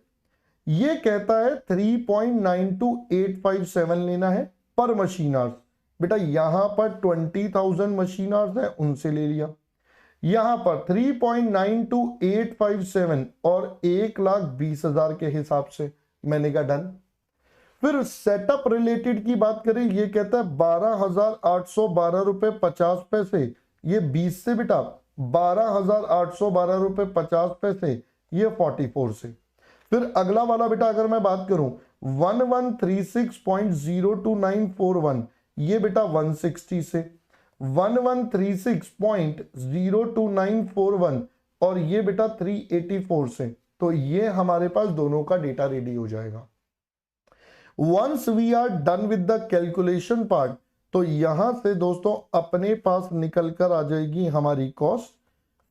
ये कहता है 3.92857 लेना है पर मशीन आवर्स। बेटा यहां पर 20,000 मशीन आवर्स है, उनसे ले लिया। यहां पर 3.92857 और 1,20,000 के हिसाब से मैंने कहा डन। फिर सेटअप रिलेटेड की बात करें, ये कहता है 12,812 रुपए 50 पैसे, ये 20 से बेटा 12,812 रुपए 50 पैसे, ये 44 से। फिर अगला वाला बेटा अगर मैं बात करूं 1136.02941, ये बेटा 160 से, 1136.02941 और ये बेटा 384 से। तो ये हमारे पास दोनों का डेटा रेडी हो जाएगा। Once we are done with the calculation part, तो यहां से दोस्तों अपने पास निकल कर आ जाएगी हमारी कॉस्ट।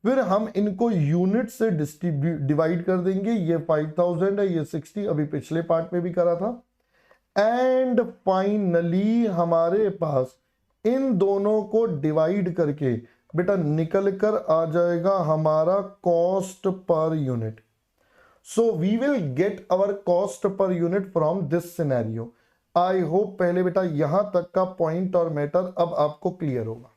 फिर हम इनको यूनिट से डिवाइड कर देंगे, ये 5000 है, ये 60, अभी पिछले पार्ट में भी करा था। एंड फाइनली हमारे पास इन दोनों को डिवाइड करके बेटा निकल कर आ जाएगा हमारा cost per unit. So we will get our cost per unit from this scenario. I hope पहले बेटा यहां तक का पॉइंट और मैटर अब आपको क्लियर होगा।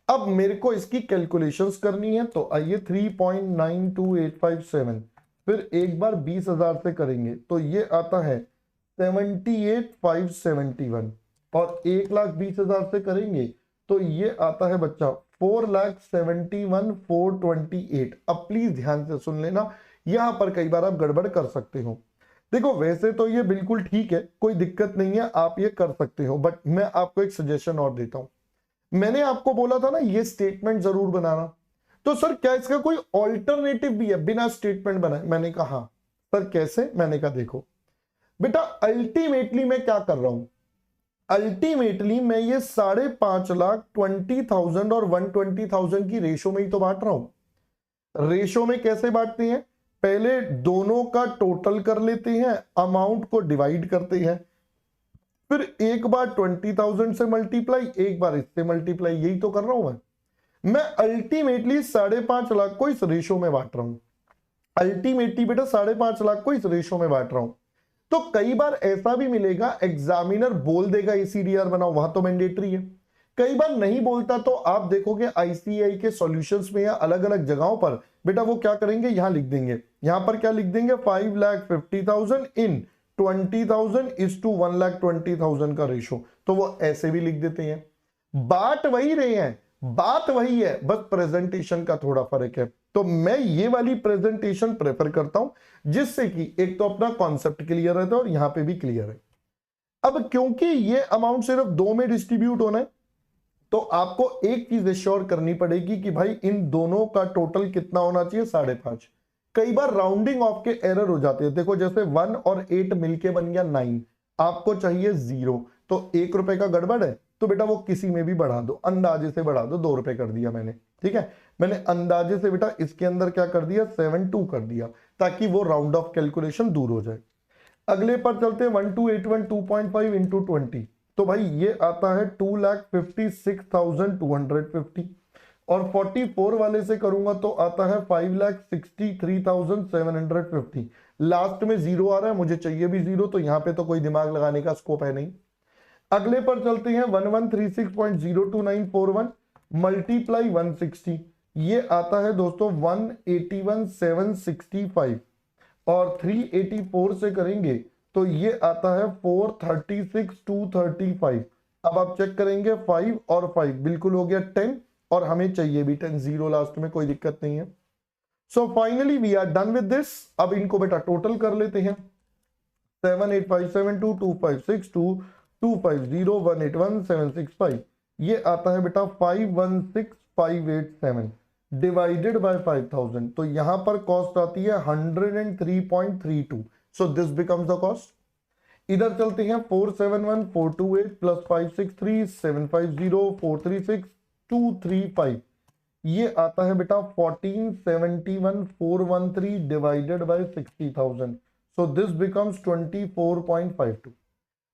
अब मेरे को इसकी कैलकुलेशंस करनी है, तो आइए 3.92857 फिर एक बार 20,000 से करेंगे, तो ये आता है 78,571 और 1,20,000 से करेंगे तो ये आता है बच्चा 4,71,428। अब प्लीज ध्यान से सुन लेना, यहां पर कई बार आप गड़बड़ कर सकते हो। देखो वैसे तो ये बिल्कुल ठीक है, कोई दिक्कत नहीं है, आप ये कर सकते हो, बट मैं आपको एक सजेशन और देता हूं। मैंने आपको बोला था ना ये स्टेटमेंट जरूर बनाना, तो सर क्या इसका कोई ऑल्टरनेटिव भी है बिना स्टेटमेंट बनाए? मैंने कहा हाँ। सर कैसे? मैंने कहा देखो बेटा अल्टीमेटली मैं क्या कर रहा हूं, अल्टीमेटली मैं ये 5,50,20,000 और 120,000 की रेशो में ही तो बांट रहा हूं। रेशो में कैसे बांटते हैं, पहले दोनों का टोटल कर लेते हैं, अमाउंट को डिवाइड करते हैं, फिर एक बार 20,000 से मल्टीप्लाई, एक बार इससे मल्टीप्लाई, यही तो कर रहा हूं मैं अल्टीमेटली 5.5 लाख को इस रेशो में बांट रहा हूं। अल्टीमेटली बेटा 5.5 लाख को इस रेशो में बांट रहा हूं। तो कई बार ऐसा भी मिलेगा एग्जामिनर बोल देगा एसीडीआर बनाओ, वहां तो मैंडेटरी है। कई बार नहीं बोलता, तो आप देखोगे आईसीआई के सॉल्यूशंस में या अलग अलग जगहों पर बेटा वो क्या करेंगे, यहां लिख देंगे, यहां पर क्या लिख देंगे 5,50,000 इन 20,000 इज टू 1,20,000 का रेशो, तो वो ऐसे भी लिख देते हैं। बात वही रहे हैं, बात वही है, बस प्रेजेंटेशन का थोड़ा फर्क है। तो मैं ये वाली प्रेजेंटेशन प्रेफर करता हूं जिससे कि एक तो अपना कॉन्सेप्ट क्लियर रहता है और यहां पे भी क्लियर है। अब क्योंकि ये अमाउंट सिर्फ दो में डिस्ट्रीब्यूट होना है, तो आपको एक चीज एश्योर करनी पड़ेगी कि भाई इन दोनों का टोटल कितना होना चाहिए, 5.5। कई बार राउंडिंग ऑफ के एरर हो जाते हैं, देखो जैसे 1 और 8 मिलके बन गया 9, आपको चाहिए 0, तो 1 रुपए का गड़बड़ है, तो बेटा वो किसी में भी बढ़ा दो, अंदाजे से बढ़ा दो, 2 रुपए कर दिया मैंने, ठीक है। मैंने अंदाजे से बेटा इसके अंदर क्या कर दिया, 7.2 कर दिया, ताकि वो राउंड ऑफ कैलकुलेशन दूर हो जाए। अगले पर चलते हैं 1281 इंटू 20, तो भाई ये आता है 2,56,250 और 44 वाले से करूंगा तो आता है 5,63,750। लास्ट में 0 आ रहा है, मुझे चाहिए भी 0, तो यहां पे तो कोई दिमाग लगाने का स्कोप है नहीं। अगले पर चलते हैं 1136.02941 मल्टीप्लाई 160, ये आता है दोस्तों 181,765 और 384 से करेंगे तो ये आता है 436,235। अब आप चेक करेंगे 5 और 5 बिल्कुल हो गया 10 और हमें चाहिए भी 10, 0 लास्ट में, कोई दिक्कत नहीं है। So finally we are done with this. अब इनको बेटा टोटल कर लेते हैं। 785722562180181765 ये आता है बेटा 516587 डिवाइडेड बाय 5000, तो यहां पर कॉस्ट आती है 103.32। So this becomes the cost. इधर चलते हैं 471428 प्लस 563750436 ये आता है बेटा 1471413 divided by 60,000। So this becomes 24.52।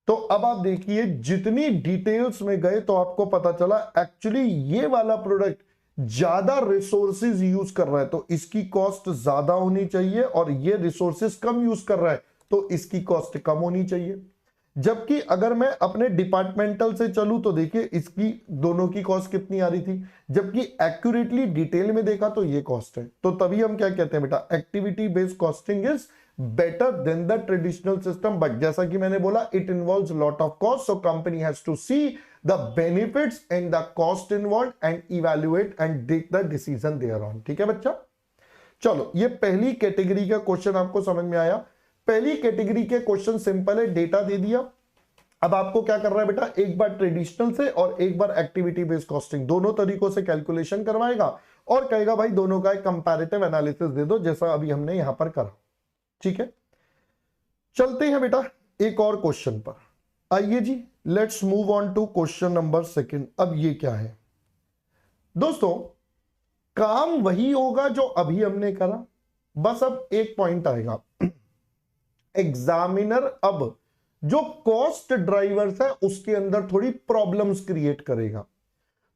तो अब आप देखिए जितनी डिटेल्स में गए तो आपको पता चला एक्चुअली ये वाला प्रोडक्ट ज्यादा रिसोर्सेज यूज कर रहा है तो इसकी कॉस्ट ज्यादा होनी चाहिए, और ये रिसोर्सेज कम यूज कर रहा है तो इसकी कॉस्ट कम होनी चाहिए। जबकि अगर मैं अपने डिपार्टमेंटल से चलूं तो देखिए इसकी दोनों की कॉस्ट कितनी आ रही थी, जबकि एक्यूरेटली डिटेल में देखा तो ये कॉस्ट है। तो तभी हम क्या कहते हैं बेटा, activity based costing is better than the traditional system, but जैसा कि मैंने बोला it involves lot of cost, so company has to see the benefits and the cost involved and evaluate and take the decision thereon. ठीक है बच्चा, चलो ये पहली कैटेगरी का क्वेश्चन आपको समझ में आया। पहली कैटेगरी के क्वेश्चन सिंपल है, डेटा दे दिया। अब आपको क्या कर रहा है बेटा, एक बार ट्रेडिशनल से और एक बार एक्टिविटी बेस्ड कॉस्टिंग दोनों तरीकों से कैलकुलेशन करवाएगा और कहेगा भाई दोनों का एक कंपैरेटिव एनालिसिस दे दो, जैसा अभी हमने यहां पर करा। ठीक है, चलते हैं बेटा एक और क्वेश्चन पर। आइए जी, let's move on to question number second. अब ये क्या है दोस्तों, काम वही होगा जो अभी हमने करा, बस अब एक पॉइंट आएगा। एग्जामिनर अब जो कॉस्ट ड्राइवर्स है उसके अंदर थोड़ी प्रॉब्लम्स क्रिएट करेगा।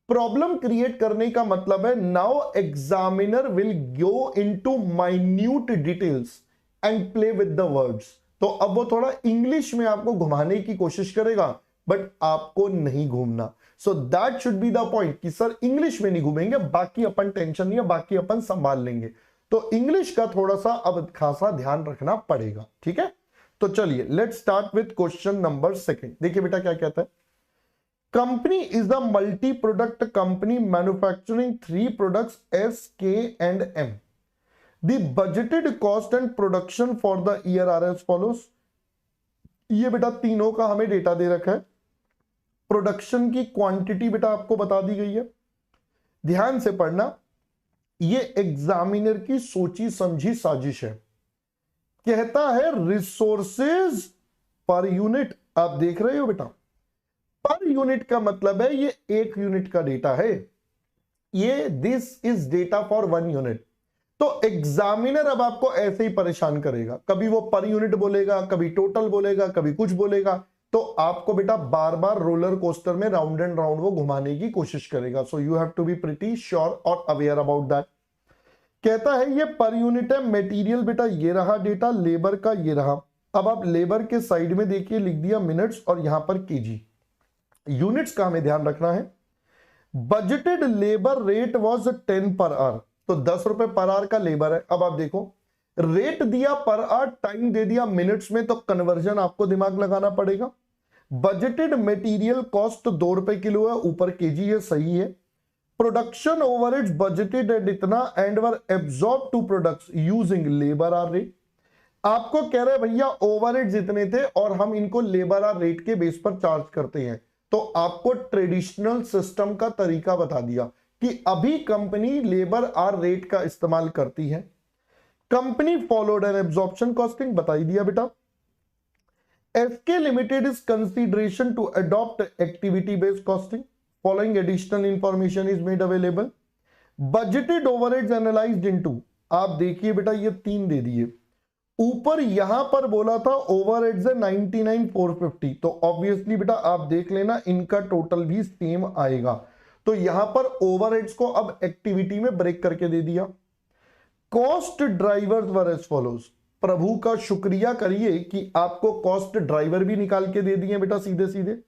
प्रॉब्लम क्रिएट करने का मतलब है now examiner will go into minute details and play with the words. तो अब वो थोड़ा इंग्लिश में आपको घुमाने की कोशिश करेगा, बट आपको नहीं घूमना। So that should be the point कि सर इंग्लिश में नहीं घूमेंगे, बाकी अपन टेंशन नहीं है, बाकी अपन संभाल लेंगे। तो इंग्लिश का थोड़ा सा अब खासा ध्यान रखना पड़ेगा। ठीक है, तो चलिए let's start with question number second. देखिए बेटा क्या कहता है, company is the multi product company manufacturing 3 products S, K and M. The budgeted cost and production for the year are as follows. ये बेटा तीनों का हमें डेटा दे रखा है, प्रोडक्शन की क्वांटिटी बेटा आपको बता दी गई है। ध्यान से पढ़ना, ये एग्जामिनर की सोची समझी साजिश है। कहता है रिसोर्सेज पर यूनिट। आप देख रहे हो बेटा, पर यूनिट का मतलब है ये एक यूनिट का डेटा है, ये this is data for 1 unit. तो एग्जामिनर अब आपको ऐसे ही परेशान करेगा, कभी वो पर यूनिट बोलेगा, कभी टोटल बोलेगा, कभी कुछ बोलेगा। तो आपको बेटा बार बार रोलर कोस्टर में राउंड एंड राउंड वो घुमाने की कोशिश करेगा। So you have to be pretty sure और अवेयर अबाउट दैट। कहता है ये पर यूनिट है, मटेरियल बेटा ये रहा डेटा, लेबर का ये रहा। अब आप लेबर के साइड में देखिए लिख दिया मिनट्स और यहां पर केजी। यूनिट्स का हमें ध्यान रखना है। Budgeted labour rate was 10 per hour, तो 10 रुपए पर आवर का लेबर है। अब आप देखो रेट दिया पर आवर, टाइम दे दिया मिनट्स में, तो कन्वर्जन आपको दिमाग लगाना पड़ेगा। बजटेड मटेरियल कॉस्ट 2 रुपए किलो है, ऊपर केजी है, सही है। प्रोडक्शन ओवरहेड्स बजटेड एट इतना and were absorb to products using labour hour rate. आपको कह रहे हैं भैया ओवरहेड्स इतने थे और हम इनको लेबर आर रेट के बेस पर चार्ज करते हैं। तो आपको ट्रेडिशनल सिस्टम का तरीका बता दिया कि अभी कंपनी लेबर आर रेट का इस्तेमाल करती है। Company followed an absorption costing, बताई दिया बेटा। FK limited is consideration to adopt activity based costing, following additional information is made available. Budgeted overheads analyzed into, आप देखिए बेटा ये 3 दे दिए। ऊपर यहां पर बोला था ओवरहेड्स है 99,450, तो ऑब्वियसली बेटा आप देख लेना इनका टोटल भी सेम आएगा। तो यहां पर ओवरहेड्स को अब एक्टिविटी में ब्रेक करके दे दिया। Cost drivers were as follows. प्रभु का शुक्रिया करिए कि आपको कॉस्ट ड्राइवर भी निकाल के दे दिए बेटा सीधे सीधे।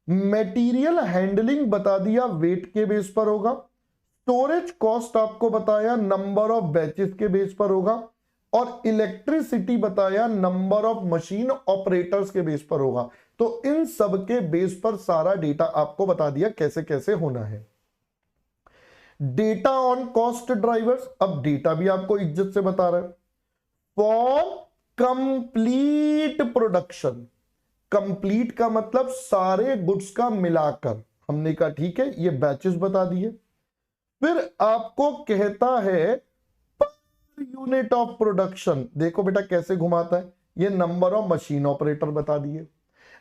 मटेरियल हैंडलिंग बता दिया वेट के बेस पर होगा। स्टोरेज कॉस्ट आपको बताया नंबर ऑफ बैचेस के बेस पर होगा, और इलेक्ट्रिसिटी बताया नंबर ऑफ मशीन ऑपरेटर्स के बेस पर होगा। तो इन सब के बेस पर सारा डेटा आपको बता दिया कैसे कैसे होना है। डेटा ऑन कॉस्ट ड्राइवर्स, अब डेटा भी आपको इज्जत से बता रहा है। For complete production. कंप्लीट का मतलब सारे गुड्स का मिलाकर। हमने कहा ठीक है, ये बैचेस बता दिए। फिर आपको कहता है पर यूनिट ऑफ प्रोडक्शन। देखो बेटा कैसे घुमाता है, ये नंबर ऑफ मशीन ऑपरेटर बता दिए।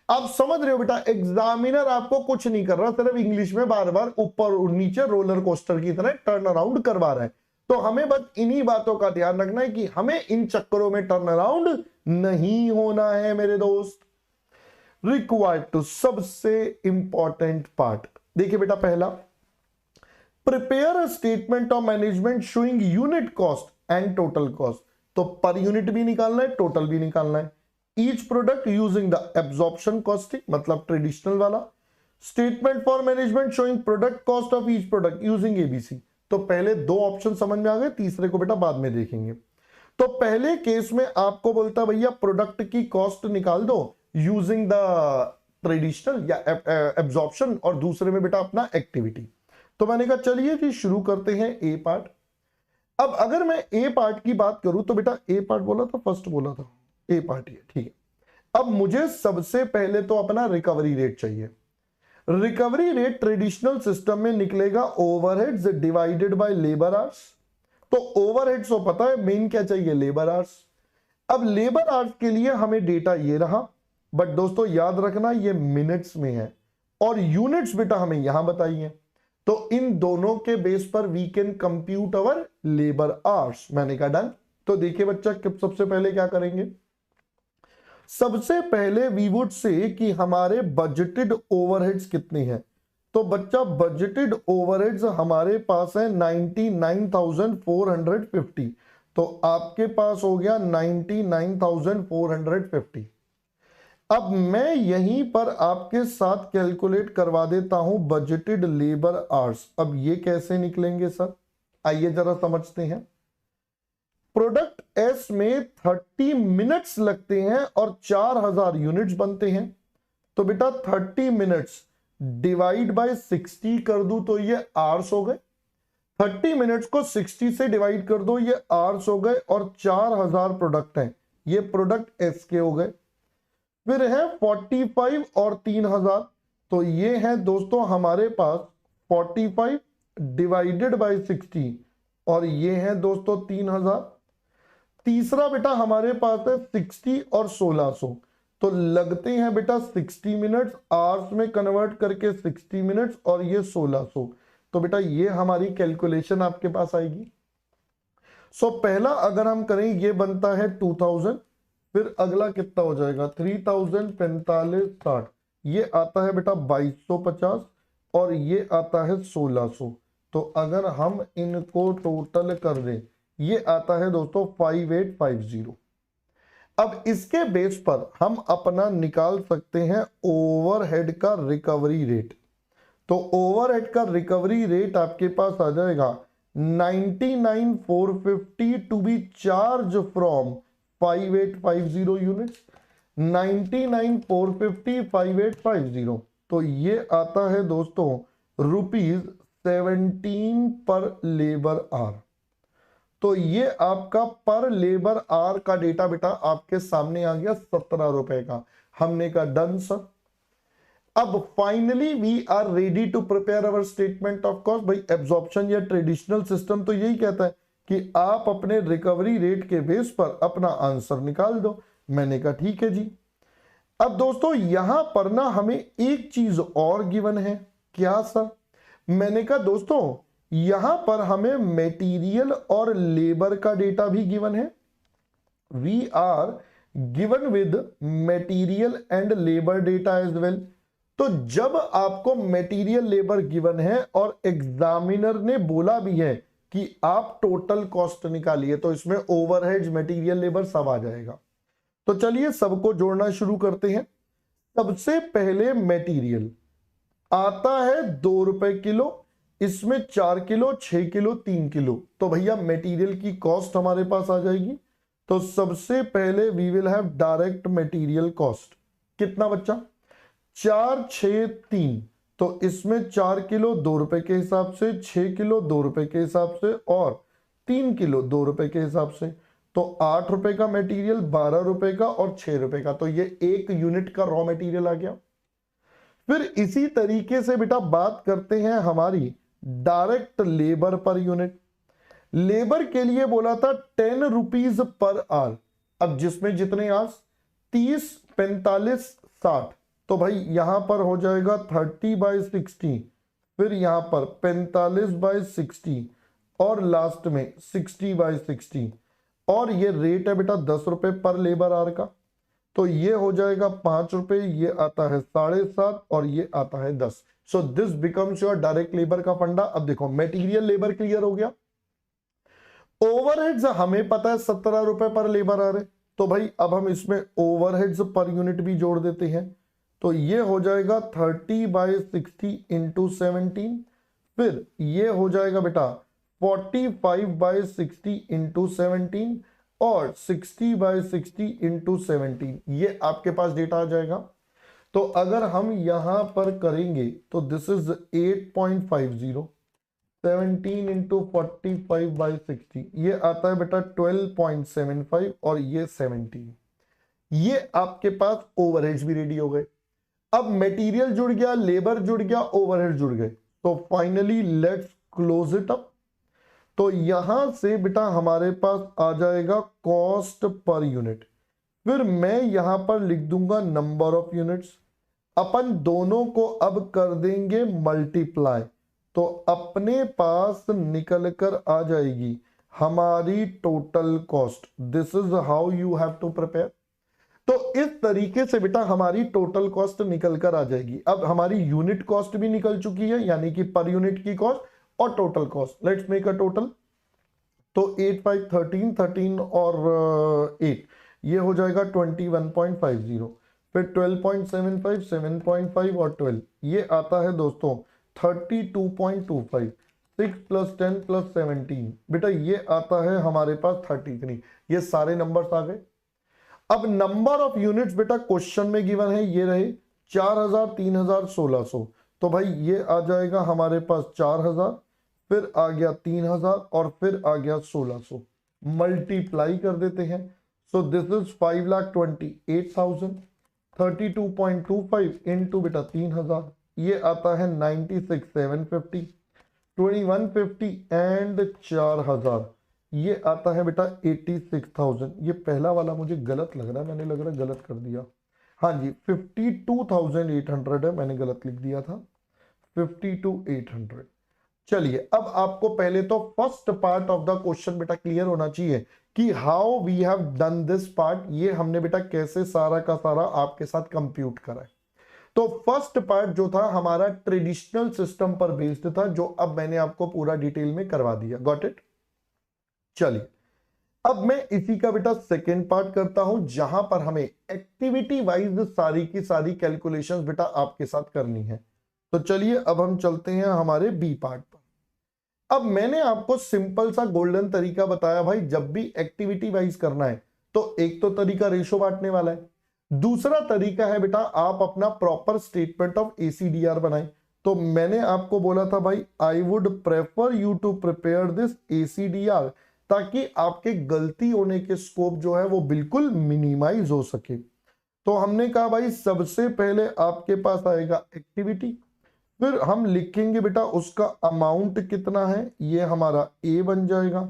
आप समझ रहे हो बेटा, एग्जामिनर आपको कुछ नहीं कर रहा, सिर्फ इंग्लिश में बार बार ऊपर और नीचे रोलर कोस्टर की तरह टर्न अराउंड करवा रहा है। तो हमें बस इन्हीं बातों का ध्यान रखना है कि हमें इन चक्करों में टर्न अराउंड नहीं होना है मेरे दोस्त। रिक्वायर्ड टू, सबसे इंपॉर्टेंट पार्ट देखिए बेटा, पहला prepare a statement of management showing unit cost and total cost. तो पर यूनिट भी निकालना है, टोटल भी निकालना है। Each product using the absorption costing, मतलब ट्रेडिशनल वाला। Statement for management showing product cost of each product using ABC. तो पहले दो ऑप्शन समझ में आ गए, तीसरे को बेटा बाद में देखेंगे। तो पहले केस में आपको बोलता भैया प्रोडक्ट की कॉस्ट निकाल दो यूजिंग द ट्रेडिशनल या एब्जॉर्प्शन, और दूसरे में बेटा अपना एक्टिविटी। तो मैंने कहा चलिए जी शुरू करते हैं ए पार्ट। अब अगर मैं ए पार्ट की बात करूं तो बेटा ए पार्ट बोला था, फर्स्ट बोला था, ए पार्ट ही है, ठीक है। अब मुझे सबसे पहले तो अपना रिकवरी रेट चाहिए। रिकवरी रेट ट्रेडिशनल सिस्टम में निकलेगा overheads divided by labour hours. तो ओवरहेड्स को पता है, मेन क्या चाहिए, लेबर आवर्स। अब लेबर आवर्स के लिए हमें डेटा ये रहा, बट दोस्तों याद रखना ये मिनट्स में है, और यूनिट्स बेटा हमें यहां बताइए। तो इन दोनों के बेस पर we can compute our labour hours. मैंने कहा डन। तो देखिए बच्चा, सबसे पहले क्या करेंगे, सबसे पहले वी वुड से कि हमारे बजटेड ओवरहेड्स कितने हैं। तो बच्चा बजटेड ओवरहेड्स हमारे पास है 99,450। तो आपके पास हो गया 99,450। अब मैं यहीं पर आपके साथ कैलकुलेट करवा देता हूं बजटेड लेबर आवर्स। अब ये कैसे निकलेंगे सर, आइए जरा समझते हैं। प्रोडक्ट एस में 30 मिनट्स लगते हैं और 4000 यूनिट्स बनते हैं। तो बेटा 30 मिनट्स डिवाइड बाय 60 कर दूं तो ये आवर्स हो गए। 30 मिनट्स को 60 से डिवाइड कर दो, ये आवर्स हो गए, और 4000 प्रोडक्ट हैं, ये प्रोडक्ट एस के हो गए। फिर है 45 और 3000, तो ये है दोस्तों हमारे पास 45 डिवाइडेड बाय 60, और ये है दोस्तों 3000। तीसरा बेटा हमारे पास है 60 और 1600, तो लगते हैं बेटा 60 मिनट्स आवर्स में कन्वर्ट करके 60 मिनट्स, और ये 1600। तो बेटा ये हमारी कैलकुलेशन आपके पास आएगी। सो पहला अगर हम करें ये बनता है 2000, फिर अगला कितना हो जाएगा 3000, 45, 60, ये आता है बेटा 2250, और ये आता है 1600। तो अगर हम इनको टोटल कर दें, ये आता है दोस्तों 5850। अब इसके बेस पर हम अपना निकाल सकते हैं ओवरहेड का रिकवरी रेट। तो ओवरहेड का रिकवरी रेट आपके पास आ जाएगा 99,450 to be charge from 5850 units. 99,450 5850, तो ये आता है दोस्तों ₹17 पर लेबर आवर। तो ये आपका पर लेबर आवर का डेटा बेटा आपके सामने आ गया 17 रुपए का। हमने कहा डन सर। अब finally we are ready to prepare our statement of cost. भाई एब्जॉर्प्शन या ट्रेडिशनल सिस्टम तो यही कहता है कि आप अपने रिकवरी रेट के बेस पर अपना आंसर निकाल दो। मैंने कहा ठीक है जी। अब दोस्तों यहां पर ना हमें एक चीज और गिवन है। क्या सर? मैंने कहा दोस्तों यहां पर हमें मटेरियल और लेबर का डेटा भी गिवन है। We are given with material and labour data as well. तो जब आपको मटेरियल लेबर गिवन है और एग्जामिनर ने बोला भी है कि आप टोटल कॉस्ट निकालिए, तो इसमें ओवरहेड्स, मटेरियल, लेबर सब आ जाएगा। तो चलिए सबको जोड़ना शुरू करते हैं। सबसे पहले मटेरियल आता है 2 रुपए किलो, इसमें 4 किलो, 6 किलो, 3 किलो। तो भैया मटेरियल की कॉस्ट हमारे पास आ जाएगी। तो सबसे पहले we will have direct material cost. कितना बच्चा? 4, 6, 3। तो इसमें 4 किलो 2 रुपए के हिसाब से, 6 किलो 2 रुपए के हिसाब से, और 3 किलो 2 रुपए के हिसाब से। तो 8 रुपए का मटेरियल, 12 रुपए का और 6 रुपए का, तो ये 1 यूनिट का रॉ मटेरियल आ गया। फिर इसी तरीके से बेटा बात करते हैं हमारी direct labour per unit. Labour के लिए बोला था 10 रुपीज पर आवर। अब जिसमें जितने आवर्स, 30, 45, 60, तो भाई यहां पर हो जाएगा 30/60, फिर यहां पर 45/60 और लास्ट में 60/60, और ये रेट है बेटा 10 रुपए पर लेबर आवर का, तो ये हो जाएगा 5 रुपए, ये आता है 7.5 और ये आता है 10। So this becomes your direct labour का फंडा। अब देखो मटेरियल लेबर क्लियर हो गया। ओवरहेड्स हमें पता है 17 रुपए पर लेबर आ रहे, तो भाई अब हम इसमें ओवरहेड्स पर यूनिट भी जोड़ देते हैं, तो ये हो जाएगा 30/60 इंटू 17, फिर ये हो जाएगा बेटा 45/60 इंटू 17 और 60/60 इंटू 17, ये आपके पास डेटा आ जाएगा। तो अगर हम यहां पर करेंगे तो दिस इज 8.50, 17 इंटू 45/60, ये आता है बेटा 12.75 और ये 17। ये आपके पास ओवरहेड्स भी रेडी हो गए। अब मटेरियल जुड़ गया, लेबर जुड़ गया, ओवरहेड जुड़ गए, तो finally let's close it up. तो यहां से बेटा हमारे पास आ जाएगा कॉस्ट पर यूनिट, फिर मैं यहां पर लिख दूंगा नंबर ऑफ यूनिट्स, अपन दोनों को अब कर देंगे मल्टीप्लाई, तो अपने पास निकल कर आ जाएगी हमारी total cost. This is how you have to prepare. तो इस तरीके से बेटा हमारी टोटल कॉस्ट निकल कर आ जाएगी। अब हमारी यूनिट कॉस्ट भी निकल चुकी है, यानी कि पर यूनिट की कॉस्ट और total cost. Let's make a total. तो 8, 5, 13, 13 और 8, ये हो जाएगा 21.50, फिर 12.75, 7.5 और 12, ये आता है दोस्तों 32.25, 6 + 10 + 17, बेटा ये आता है हमारे पास 33। ये सारे नंबर्स आ गए। अब नंबर ऑफ यूनिट्स बेटा क्वेश्चन में गिवन है, ये रहे 4000, 3000, 1600, तो भाई ये आ जाएगा हमारे पास 4000, फिर आ गया 3000 और फिर आ गया 1600, मल्टीप्लाई कर देते हैं। सो दिस इज 5,28,000, 32.25 इंटू बेटा 3000, ये आता है 96,750, 2150 एंड 4000, ये आता है बेटा 86,000। ये पहला वाला मुझे गलत लग रहा है, मैंने लग रहा है गलत कर दिया। हाँ जी 52,800 है, मैंने गलत लिख दिया था 52,800। चलिए अब आपको पहले तो first part of the question बेटा क्लियर होना चाहिए कि how we have done this part, ये हमने बेटा कैसे सारा का सारा आपके साथ कंप्यूट करा है। तो फर्स्ट पार्ट जो था हमारा ट्रेडिशनल सिस्टम पर बेस्ड था, जो अब मैंने आपको पूरा डिटेल में करवा दिया। Got it. चलिए अब मैं इसी का बेटा सेकेंड पार्ट करता हूं, जहां पर हमें एक्टिविटी वाइज सारी की सारी कैलकुलेशंस बेटा आपके साथ करनी है। तो चलिए अब हम चलते हैं हमारे बी पार्ट पर। अब मैंने आपको सिंपल सा गोल्डन तरीका बताया भाई, जब भी एक्टिविटी वाइज करना है तो एक तो तरीका रेशो बांटने वाला है, दूसरा तरीका है बेटा आप अपना प्रॉपर स्टेटमेंट ऑफ एसीडीआर बनाएं। तो मैंने आपको बोला था भाई I would prefer you to prepare this ACDR, ताकि आपके गलती होने के स्कोप जो है वो बिल्कुल मिनिमाइज हो सके। तो हमने कहा भाई सबसे पहले आपके पास आएगा एक्टिविटी, फिर हम लिखेंगे बेटा उसका अमाउंट कितना है, ये हमारा ए बन जाएगा।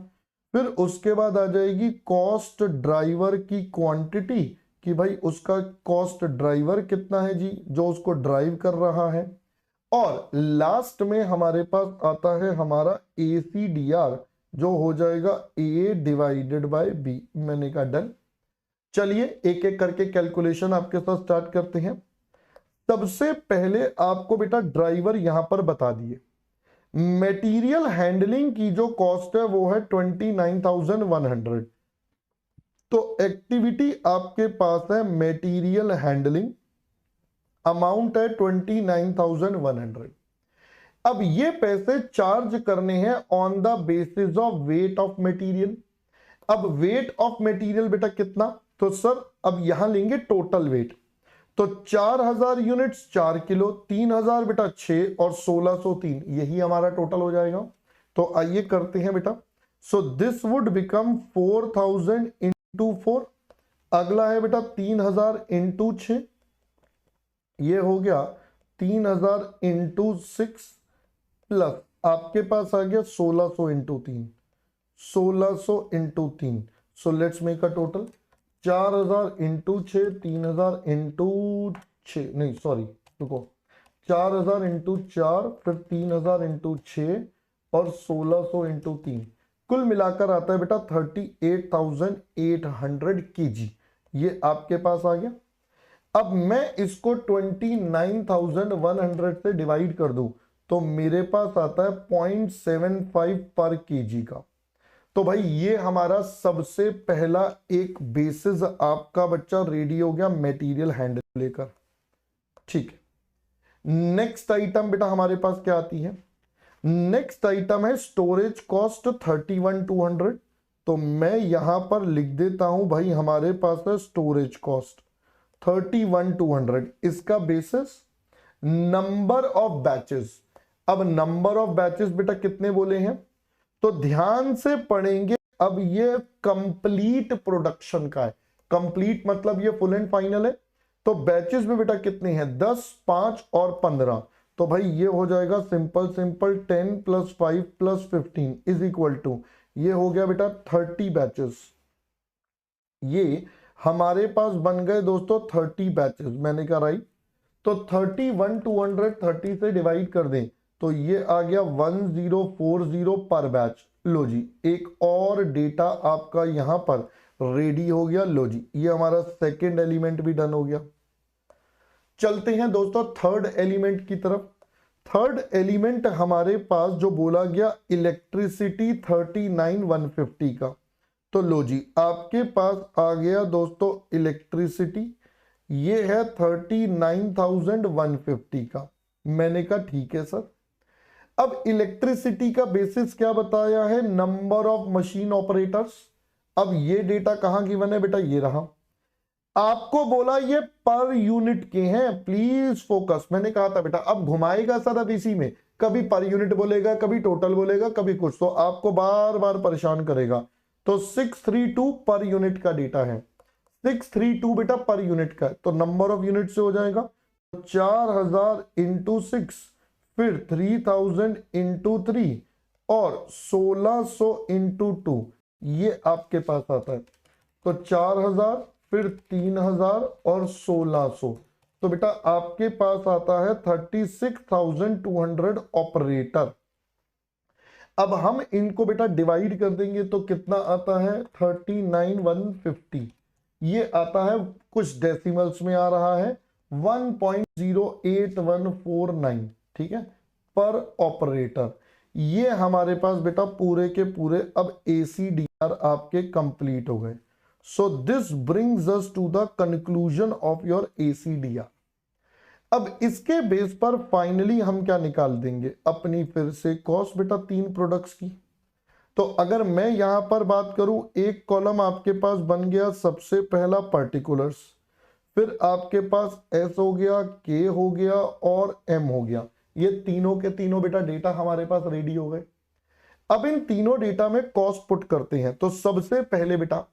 फिर उसके बाद आ जाएगी कॉस्ट ड्राइवर की क्वांटिटी, कि भाई उसका कॉस्ट ड्राइवर कितना है जी, जो उसको ड्राइव कर रहा है। और लास्ट में हमारे पास आता है हमारा एसीडीआर, जो हो जाएगा ए डिवाइडेड बाय बी। मैंने कहा डन। चलिए एक एक करके कैलकुलेशन आपके साथ स्टार्ट करते हैं। सबसे पहले आपको बेटा ड्राइवर यहां पर बता दिए। मटेरियल हैंडलिंग की जो कॉस्ट है वो है 29,100। तो एक्टिविटी आपके पास है मटेरियल हैंडलिंग, अमाउंट है 29,100। अब ये पैसे चार्ज करने हैं on the basis of weight of material. अब वेट ऑफ मटेरियल बेटा कितना, तो सर अब यहां लेंगे टोटल वेट। तो 4000 यूनिट्स 4 किलो, 3000 बेटा 6 और 1603, यही हमारा टोटल हो जाएगा। तो आइए करते हैं बेटा। सो दिस वुड बिकम 4000 इंटू 4। अगला है बेटा 3000 इंटू 6, ये हो गया 3000 इंटू 6 प्लस आपके पास आ गया 1600 into 3, 1600 into 3। So let's make a total 4000 into 6, 3000 into 6, नहीं सॉरी रुको, 4000 इंटू 4, फिर 3000 इंटू 6 और 1600 इंटू 3, कुल मिलाकर आता है बेटा 38,800 केजी। ये आपके पास आ गया। अब मैं इसको 29,100 से डिवाइड कर दूं तो मेरे पास आता है 0.75 पर केजी का। तो भाई ये हमारा सबसे पहला एक बेसिस आपका बच्चा रेडी हो गया मटेरियल हैंडल लेकर। ठीक है, नेक्स्ट आइटम बेटा हमारे पास क्या आती है? नेक्स्ट आइटम है स्टोरेज कॉस्ट 31,200। तो मैं यहां पर लिख देता हूं भाई हमारे पास है स्टोरेज कॉस्ट 31,200, इसका बेसिस नंबर ऑफ बैचेस। अब नंबर ऑफ बैचेस बेटा कितने बोले हैं? तो ध्यान से पढ़ेंगे। अब ये कंप्लीट प्रोडक्शन का है, कंप्लीट मतलब ये फुल एंड फाइनल है। तो बैचेस में बेटा कितने हैं? 10, 5 और 15। तो भाई ये हो जाएगा simple simple 10 + 5 + 15 is equal to, ये हो गया बेटा 30 बैचेस। ये हमारे पास बन गए दोस्तों 30 बैचेस। मैंने कहा राइट, तो 31,200 30 से डिवाइड कर दें तो ये आ गया 1040 पर बैच। लो जी, एक और डेटा आपका यहां पर रेडी हो गया। लो जी, ये हमारा सेकंड एलिमेंट भी डन हो गया। चलते हैं दोस्तों थर्ड एलिमेंट की तरफ। थर्ड एलिमेंट हमारे पास जो बोला गया इलेक्ट्रिसिटी 39,150 का। तो लो जी, आपके पास आ गया दोस्तों इलेक्ट्रिसिटी, ये है 39,150 का। मैंने कहा ठीक है सर। अब इलेक्ट्रिसिटी का बेसिस क्या बताया है? Number of machine operators. अब ये डेटा कहां गिवन है बेटा? ये रहा। आपको बोला ये पर यूनिट के हैं, प्लीज फोकस। मैंने कहा था बेटा अब घुमाएगा सर, अब इसी में कभी पर यूनिट बोलेगा, कभी टोटल बोलेगा, कभी कुछ, तो आपको बार बार परेशान करेगा। तो 632 पर यूनिट का डेटा है, 632 बेटा पर यूनिट का है। तो नंबर ऑफ यूनिट से हो जाएगा 4000 इंटू 6, फिर 3000 इंटू 3 और 1600 इंटू 2, ये आपके पास आता है। तो 4000 फिर 3000 और 1600, तो बेटा आपके पास आता है 36,200 ऑपरेटर। अब हम इनको बेटा डिवाइड कर देंगे तो कितना आता है? 39,150। ये आता है कुछ डेसिमल्स में आ रहा है 1.08149, ठीक है, पर ऑपरेटर। ये हमारे पास बेटा पूरे के पूरे अब ACDR आपके कंप्लीट हो गए। So this brings us to the conclusion of your ACDR। अब इसके बेस पर फाइनली हम क्या निकाल देंगे? अपनी फिर से कॉस्ट बेटा 3 प्रोडक्ट्स की। तो अगर मैं यहां पर बात करूं, एक कॉलम आपके पास बन गया सबसे पहला पर्टिकुलर्स, फिर आपके पास S हो गया, K हो गया और M हो गया। ये तीनों के तीनों बेटा डेटा हमारे पास रेडी हो गए। अब इन तीनों डेटा में कॉस्ट पुट करते हैं। तो सबसे पहले बेटा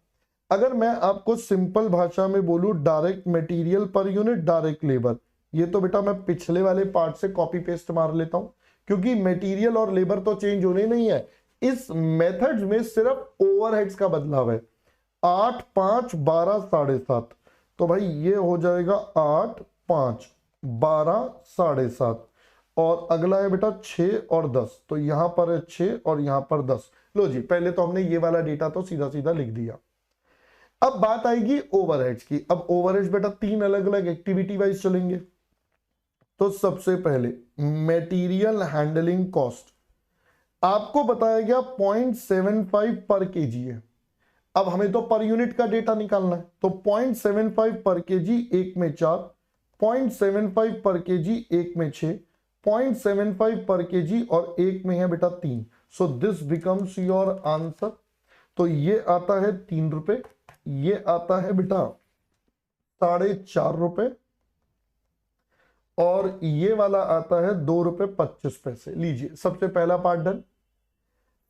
अगर मैं आपको सिंपल भाषा में बोलूं, direct material per unit, direct labour, ये तो बेटा मैं पिछले वाले पार्ट से कॉपी पेस्ट मार लेता हूं, क्योंकि मटेरियल और लेबर तो चेंज होने नहीं है। इस मेथड में सिर्फ ओवरहेड्स का बदलाव है। 8, 5, 12, 7.5। तो भाई ये हो जाएगा 8, 5, 12, 7.5 और अगला है बेटा 6 और 10। तो यहां पर है 6 और यहां पर 10। लो जी, पहले तो हमने ये वाला डेटा तो सीधा सीधा लिख दिया। अब बात आएगी ओवरहेड्स की। अब ओवरहेड्स बेटा 3 अलग अलग एक्टिविटी वाइज चलेंगे। तो सबसे पहले मटेरियल हैंडलिंग कॉस्ट आपको बताया गया 0.75 पर केजी है। अब हमें तो पर यूनिट का डेटा निकालना है, तो 0.75 पर केजी, एक में 4, 0.75 पर केजी, एक में 6, 0.75 पर केजी और एक में है बेटा 3। So this becomes your answer. तो ये आता है 3 रुपए, ये आता है बेटा 4.5 रुपए और ये वाला आता है 2 रुपए 25 पैसे। लीजिए, सबसे पहला पार्ट डन।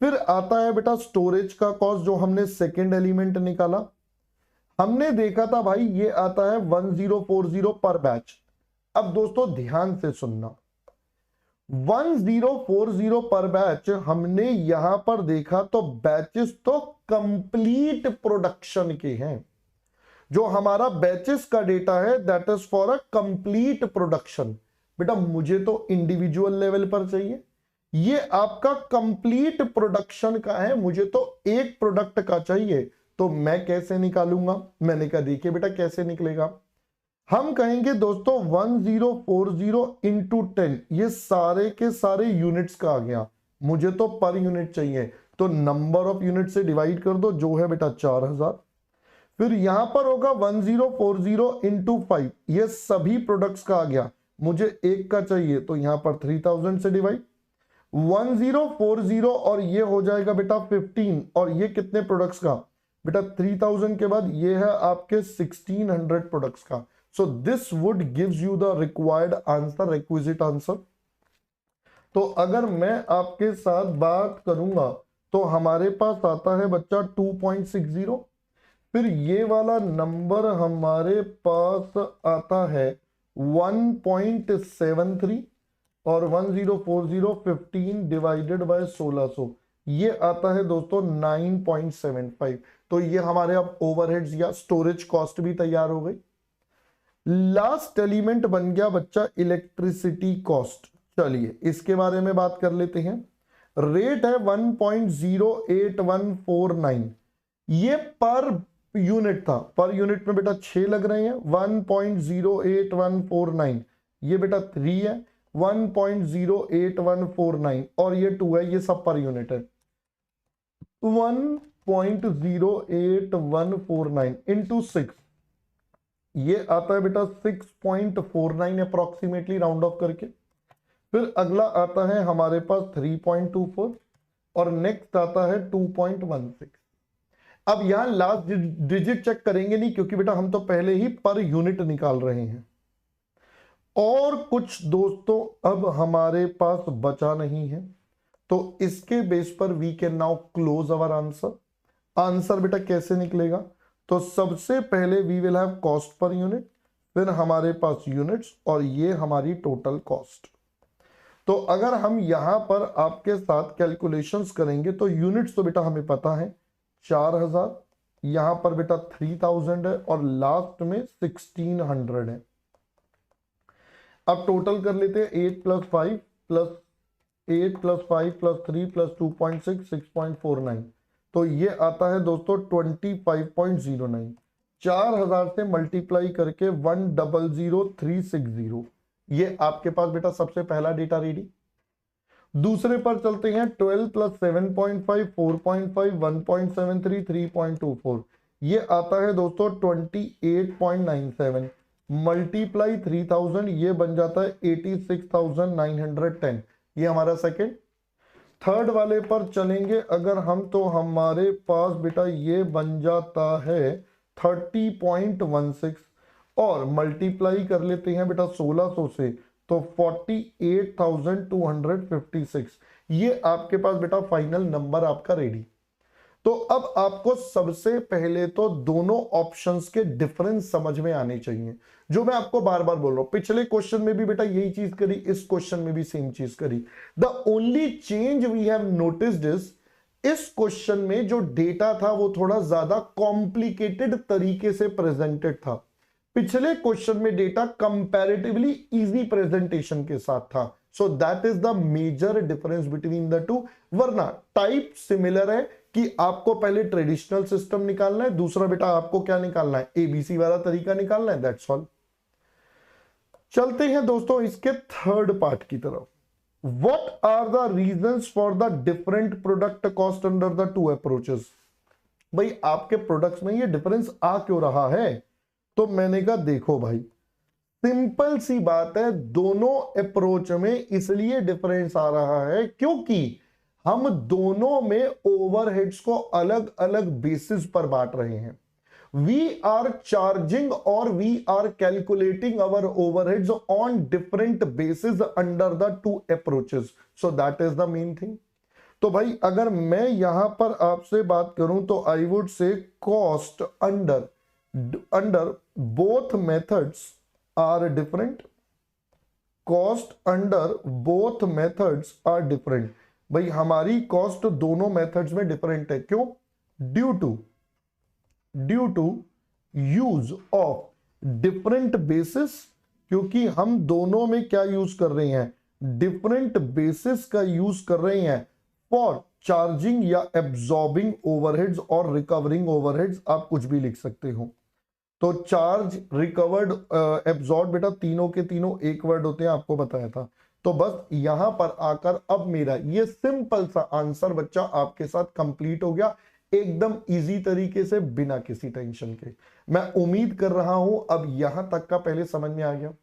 फिर आता है बेटा स्टोरेज का कॉस्ट, जो हमने सेकेंड एलिमेंट निकाला। हमने देखा था भाई ये आता है 1040 पर बैच। अब दोस्तों ध्यान से सुनना, 1040 पर बैच हमने यहां पर देखा तो बैचेस तो कंप्लीट प्रोडक्शन के हैं। जो हमारा बैचेस का डेटा है that is for a complete production. बेटा मुझे तो इंडिविजुअल लेवल पर चाहिए, ये आपका कंप्लीट प्रोडक्शन का है, मुझे तो एक प्रोडक्ट का चाहिए। तो मैं कैसे निकालूंगा? मैंने कहा देखिए बेटा कैसे निकलेगा। हम कहेंगे दोस्तों 1040 इंटू 10, ये सारे के सारे यूनिट्स का आ गया, मुझे तो पर यूनिट चाहिए, तो नंबर ऑफ यूनिट से डिवाइड कर दो, जो है बेटा 4000। फिर यहां पर होगा 1040 इंटू 5, ये सभी प्रोडक्ट्स का आ गया, मुझे एक का चाहिए, तो यहां पर 3000 से डिवाइड 1040 और ये हो जाएगा बेटा 15, और ये कितने प्रोडक्ट्स का? बेटा 3000 के बाद ये है आपके 1600 प्रोडक्ट्स का। सो this would gives you the required answer, requisite answer. तो अगर मैं आपके साथ बात करूंगा तो हमारे पास आता है बच्चा 2.60, फिर ये वाला नंबर हमारे पास आता है 1.73, और 1040 15 डिवाइडेड बाय 1600, ये आता है दोस्तों 9.75। तो ये हमारे अब ओवरहेड्स या स्टोरेज कॉस्ट भी तैयार हो गई। लास्ट एलिमेंट बन गया बच्चा इलेक्ट्रिसिटी कॉस्ट। चलिए इसके बारे में बात कर लेते हैं। रेट है 1.08149, ये पर यूनिट था, पर यूनिट में बेटा 6 लग रहे हैं। 1.08149 ये बेटा 3 है, 1.08149 और ये 2 है, ये सब पर यूनिट है। 1.08149 इंटू 6, ये आता है बेटा 6.49 अप्रोक्सीमेटली, राउंड ऑफ करके। फिर अगला आता है हमारे पास 3.24 और नेक्स्ट आता है 2.16। अब यहां लास्ट डिजिट चेक करेंगे नहीं, क्योंकि बेटा हम तो पहले ही पर यूनिट निकाल रहे हैं। और कुछ दोस्तों अब हमारे पास बचा नहीं है, तो इसके बेस पर we can now close our answer. Answer बेटा कैसे निकलेगा? तो सबसे पहले we will have cost per unit, फिर हमारे पास यूनिट्स, और ये हमारी टोटल कॉस्ट। तो अगर हम यहां पर आपके साथ कैलकुलेशंस करेंगे तो यूनिट्स तो बेटा हमें पता है 4000, यहां पर बेटा 3000 है, और लास्ट में 1600 है। अब टोटल कर लेते हैं, 8 + 5 + 8 + 5 + 3 + 2.6 6.49, तो ये आता है दोस्तों 25.09। 4000 से मल्टीप्लाई करके 1,00360, ये आपके पास बेटा सबसे पहला डेटा रेडी। दूसरे पर चलते हैं, 12 + 7.5 4.5 1.73 3.24, ये आता है दोस्तों 28.97, मल्टीप्लाई 3000, ये बन जाता है 86,910, ये हमारा सेकेंड। थर्ड वाले पर चलेंगे अगर हम, तो हमारे पास बेटा ये बन जाता है 30.16, और मल्टीप्लाई कर लेते हैं बेटा 1600 से, तो 48,256, ये आपके पास बेटा फाइनल नंबर आपका रेडी। तो अब आपको सबसे पहले तो दोनों ऑप्शंस के डिफरेंस समझ में आने चाहिए, जो मैं आपको बार बार बोल रहा हूं। पिछले क्वेश्चन में भी बेटा यही चीज करी, इस क्वेश्चन में भी सेम चीज करी। The only change we have noticed is, इस क्वेश्चन में जो डेटा था वो थोड़ा ज्यादा कॉम्प्लिकेटेड तरीके से प्रेजेंटेड था। पिछले क्वेश्चन में डेटा कंपैरेटिवली इजी प्रेजेंटेशन के साथ था। So that is the major difference between the two. वरना टाइप सिमिलर है कि आपको पहले ट्रेडिशनल सिस्टम निकालना है, दूसरा बेटा आपको क्या निकालना है, एबीसी वाला तरीका निकालना है, दैट्स ऑल। चलते हैं दोस्तों इसके थर्ड पार्ट की तरफ। What are the reasons for the different product cost under the two approaches? भाई आपके प्रोडक्ट्स में ये डिफरेंस आ क्यों रहा है? तो मैंने कहा देखो भाई, सिंपल सी बात है, दोनों अप्रोच में इसलिए डिफरेंस आ रहा है क्योंकि हम दोनों में ओवरहेड्स को अलग अलग बेसिस पर बांट रहे हैं। We are charging or we are calculating our overheads on different bases under the two approaches. So that is the main thing. तो भाई अगर मैं यहां पर आपसे बात करूं तो I would say cost under both methods are different. Cost under both methods are different. भाई हमारी कॉस्ट दोनों मेथड्स में डिफरेंट है। क्यों? Due to use of different basis, क्योंकि हम दोनों में क्या यूज कर रहे हैं? डिफरेंट बेसिस का यूज कर रहे हैं फॉर चार्जिंग या एब्जॉर्बिंग ओवरहेड्स और रिकवरिंग ओवरहेड्स, आप कुछ भी लिख सकते हो। तो चार्ज, रिकवर्ड, एब्जॉर्ब, बेटा तीनों के तीनों एक वर्ड होते हैं, आपको बताया था। तो बस यहां पर आकर अब मेरा ये सिंपल सा आंसर बच्चा आपके साथ कंप्लीट हो गया, एकदम इजी तरीके से, बिना किसी टेंशन के। मैं उम्मीद कर रहा हूं अब यहां तक का पहले समझ में आ गया।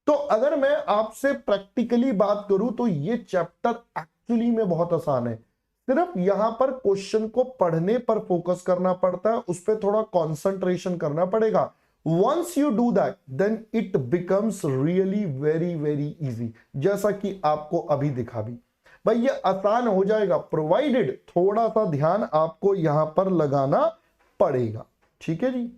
तो अगर मैं आपसे प्रैक्टिकली बात करूं तो ये चैप्टर एक्चुअली में बहुत आसान है। सिर्फ यहां पर क्वेश्चन को पढ़ने पर फोकस करना पड़ता है, उस पर थोड़ा कंसंट्रेशन करना पड़ेगा। Once you do that then it becomes really very very easy, जैसा कि आपको अभी दिखा भी। भाई ये आसान हो जाएगा, प्रोवाइडेड थोड़ा सा ध्यान आपको यहां पर लगाना पड़ेगा। ठीक है जी।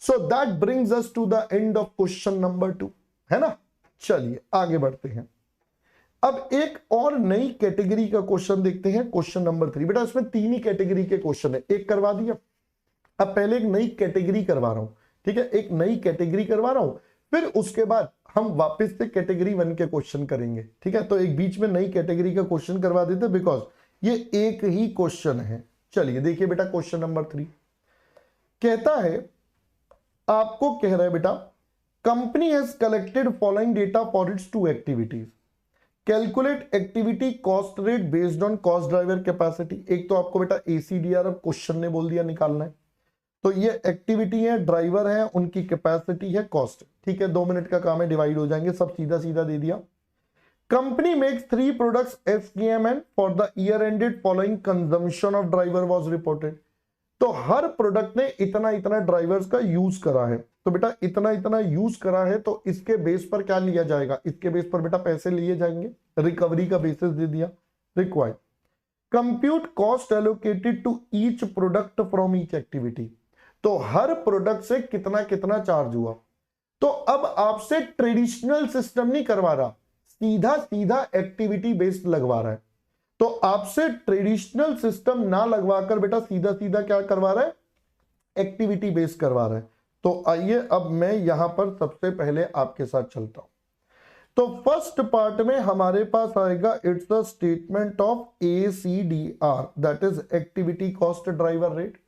So that brings us to the end of question number 2, है ना। चलिए आगे बढ़ते हैं। अब एक और नई कैटेगरी का क्वेश्चन देखते हैं, क्वेश्चन नंबर 3। बेटा इसमें 3 ही कैटेगरी के क्वेश्चन है, एक करवा दिया। अब पहले एक नई कैटेगरी करवा रहा हूं, ठीक है, एक नई कैटेगरी करवा रहा हूं, फिर उसके बाद हम वापस से कैटेगरी 1 के क्वेश्चन करेंगे। ठीक है, तो एक बीच में नई कैटेगरी का क्वेश्चन करवा देते, बिकॉज ये एक ही क्वेश्चन है। चलिए देखिए बेटा, क्वेश्चन नंबर 3 कहता है, आपको कह रहा है बेटा, company has collected following data for its 2 activities. Calculate activity cost rate based on cost driver capacity. एक तो आपको बेटा एसीडीआर अब क्वेश्चन ने बोल दिया निकालना है, तो ये एक्टिविटी है, ड्राइवर है, उनकी कैपेसिटी है, कॉस्ट। ठीक है, 2 मिनट का काम है, डिवाइड हो जाएंगे, सब सीधा सीधा दे दिया। Company makes 3 products SKMN for the year ended following consumption of driver was reported. तो हर प्रोडक्ट ने इतना इतना ड्राइवर्स का यूज करा है, तो बेटा इतना इतना यूज करा है, तो इसके बेस पर क्या लिया जाएगा? इसके बेस पर बेटा पैसे लिए जाएंगे, रिकवरी का बेसिस दे दिया। Required compute cost allocated to each product from each activity. तो हर प्रोडक्ट से कितना कितना चार्ज हुआ। तो अब आपसे ट्रेडिशनल सिस्टम नहीं करवा रहा, सीधा सीधा एक्टिविटी बेस्ड लगवा रहा है। तो आपसे ट्रेडिशनल सिस्टम ना लगवाकर बेटा सीधा सीधा क्या करवा रहा है? एक्टिविटी बेस्ड करवा रहा है। तो आइए अब मैं यहां पर सबसे पहले आपके साथ चलता हूं। तो फर्स्ट पार्ट में हमारे पास आएगा, it's a statement of ACDR, that is activity cost driver rate.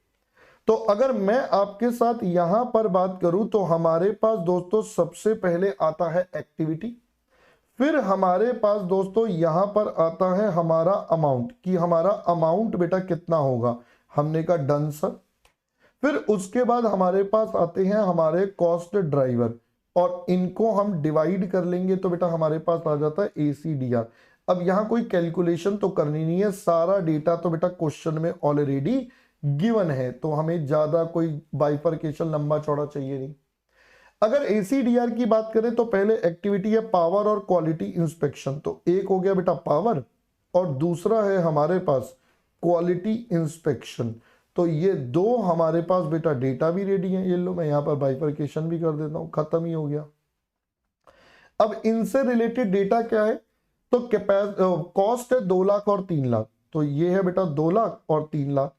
तो अगर मैं आपके साथ यहां पर बात करूं तो हमारे पास दोस्तों सबसे पहले आता है एक्टिविटी, फिर हमारे पास दोस्तों यहां पर आता है हमारा अमाउंट, कि हमारा अमाउंट बेटा कितना होगा। हमने कहा डन सर। फिर उसके बाद हमारे पास आते हैं हमारे कॉस्ट ड्राइवर, और इनको हम डिवाइड कर लेंगे तो बेटा हमारे पास आ जाता है ACDR। अब यहां कोई कैलकुलेशन तो करनी नहीं है, सारा डेटा तो बेटा क्वेश्चन में ऑलरेडी गिवन है, तो हमें ज्यादा कोई बाइफरकेशन लंबा चौड़ा चाहिए नहीं। अगर ACDR की बात करें तो पहले एक्टिविटी है पावर और क्वालिटी इंस्पेक्शन। तो एक हो गया बेटा पावर, और दूसरा है हमारे पास क्वालिटी इंस्पेक्शन। तो ये 2 हमारे पास बेटा डेटा भी रेडी है। ये लो, मैं यहां पर बाइफरकेशन भी कर देता हूं, खत्म ही हो गया। अब इनसे रिलेटेड डेटा क्या है? तो कॉस्ट है 2 लाख और 3 लाख, तो ये है बेटा 2 लाख और 3 लाख।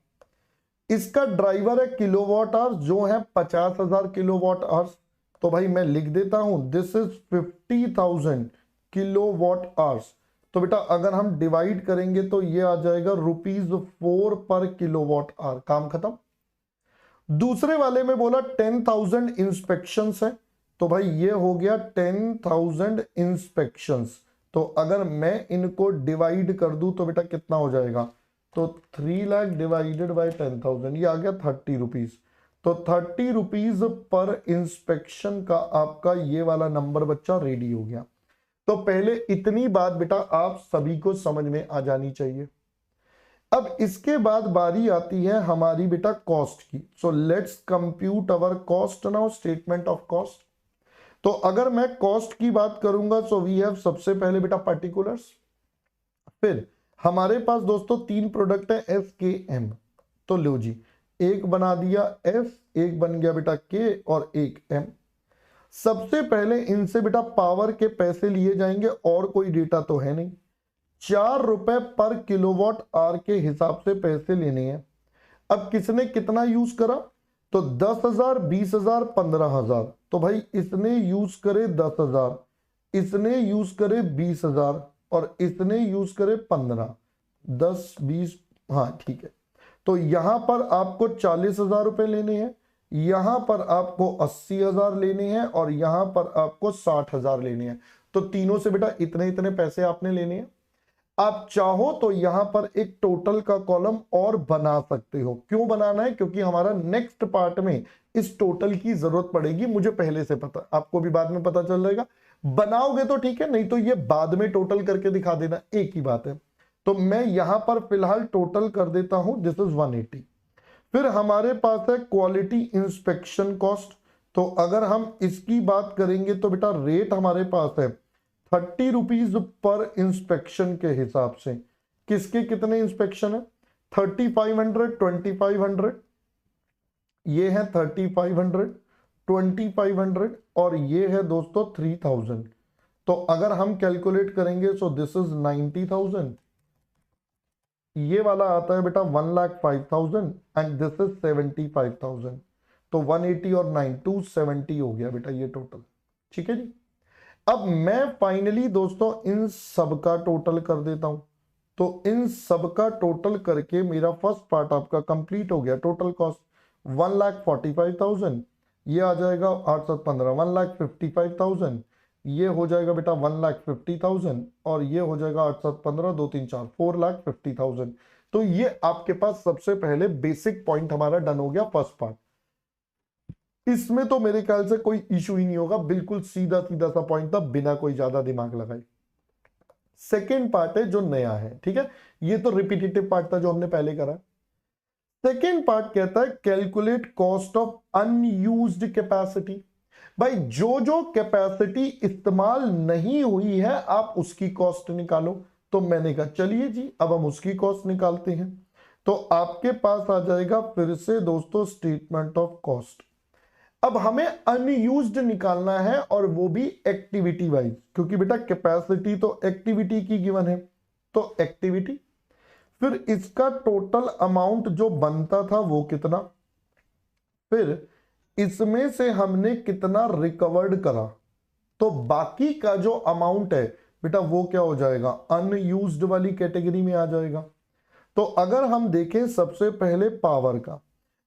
इसका ड्राइवर है किलोवाट आवर्स, जो है 50,000 किलोवाट आवर्स। तो भाई मैं लिख देता हूं, दिस इज 50,000 किलोवाट आवर्स। तो बेटा अगर हम डिवाइड करेंगे तो ये आ जाएगा ₹4 पर किलोवाट आवर, काम खत्म। दूसरे वाले में बोला 10,000 इंस्पेक्शंस है, तो भाई ये हो गया 10,000 इंस्पेक्शंस। तो अगर मैं इनको डिवाइड कर दूं तो बेटा कितना हो जाएगा? तो 3 लाख डिवाइडेड बाय 10,000, ये आ गया 30 रुपीज। तो 30 रुपीज पर इंस्पेक्शन का आपका ये वाला नंबर बच्चा रेडी हो गया। तो पहले इतनी बात बेटा आप सभी को समझ में आ जानी चाहिए। अब इसके बाद बारी आती है हमारी बेटा कॉस्ट की। So let's compute our cost now, statement of cost. तो अगर मैं कॉस्ट की बात करूंगा, सो वी हैव सबसे पहले बेटा पर्टिकुलर्स, फिर हमारे पास दोस्तों 3 प्रोडक्ट है एस के एम, तो लो जी, एक बना दिया एस, एक बन गया बेटा के और एक एम। सबसे पहले इनसे बेटा पावर के पैसे लिए जाएंगे और कोई डेटा तो है नहीं। 4 रुपए पर किलोवाट आवर के हिसाब से पैसे लेने हैं। अब किसने कितना यूज करा, तो 10,000, 20,000, 15,000। तो भाई इसने यूज करे 10,000, इसने यूज करे 20,000 और इसने यूज करे 15, 10, 20, हाँ ठीक है। तो यहां पर आपको 40,000 रुपए लेने हैं, यहां पर आपको 80,000 लेने हैं और यहां पर आपको 60,000 लेने हैं। तो तीनों से बेटा इतने इतने पैसे आपने लेने हैं। आप चाहो तो यहां पर एक टोटल का कॉलम और बना सकते हो। क्यों बनाना है, क्योंकि हमारा नेक्स्ट पार्ट में इस टोटल की जरूरत पड़ेगी, मुझे पहले से पता, आपको भी बाद में पता चल जाएगा। बनाओगे तो ठीक है, नहीं तो ये बाद में टोटल करके दिखा देना, एक ही बात है। तो मैं यहां पर फिलहाल टोटल कर देता हूं, दिस इज 180। फिर हमारे पास है क्वालिटी इंस्पेक्शन कॉस्ट। तो अगर हम इसकी बात करेंगे तो बेटा रेट हमारे पास है 30 रुपीज पर इंस्पेक्शन के हिसाब से। किसके कितने इंस्पेक्शन है, 3500, 2500, ये है 3500, 2500 और ये है दोस्तों 3000। तो अगर हम कैलकुलेट करेंगे सो दिस इज 90,000, ये वाला आता है बेटा 1,05,000 एंड दिस इज 75,000। तो 180 और 9 270 हो गया बेटा ये टोटल, ठीक है जी। अब मैं फाइनली दोस्तों इन सब का टोटल कर देता हूं। तो इन सब का टोटल करके मेरा फर्स्ट पार्ट आपका कंप्लीट हो गया। टोटल कॉस्ट 1,45,000, ये आ जाएगा 815, 1,55,000, ये हो जाएगा बेटा 1,50,000 और ये हो जाएगा 815, 2 3 4 4,50,000। तो ये आपके पास सबसे पहले बेसिक पॉइंट हमारा डन हो गया फर्स्ट पार्ट। इसमें तो मेरे ख्याल से कोई इशू ही नहीं होगा, बिल्कुल सीधा सीधा सा पॉइंट था, बिना कोई ज्यादा दिमाग लगाए। सेकेंड पार्ट है जो नया है, ठीक है, ये तो रिपीटेटिव पार्ट था जो हमने पहले करा। सेकेंड पार्ट कहता है calculate cost of unused capacity. भाई जो जो कैपेसिटी इस्तेमाल नहीं हुई है आप उसकी कॉस्ट निकालो। तो मैंने कहा चलिए जी अब हम उसकी कॉस्ट निकालते हैं। तो आपके पास आ जाएगा फिर से दोस्तों स्टेटमेंट ऑफ कॉस्ट। अब हमें अनयूज्ड निकालना है और वो भी एक्टिविटी वाइज, क्योंकि बेटा कैपेसिटी तो एक्टिविटी की गिवन है। तो एक्टिविटी, फिर इसका टोटल अमाउंट जो बनता था वो कितना, फिर इसमें से हमने कितना रिकवर्ड करा, तो बाकी का जो अमाउंट है बेटा वो क्या हो जाएगा, अनयूज्ड वाली कैटेगरी में आ जाएगा। तो अगर हम देखें सबसे पहले पावर का,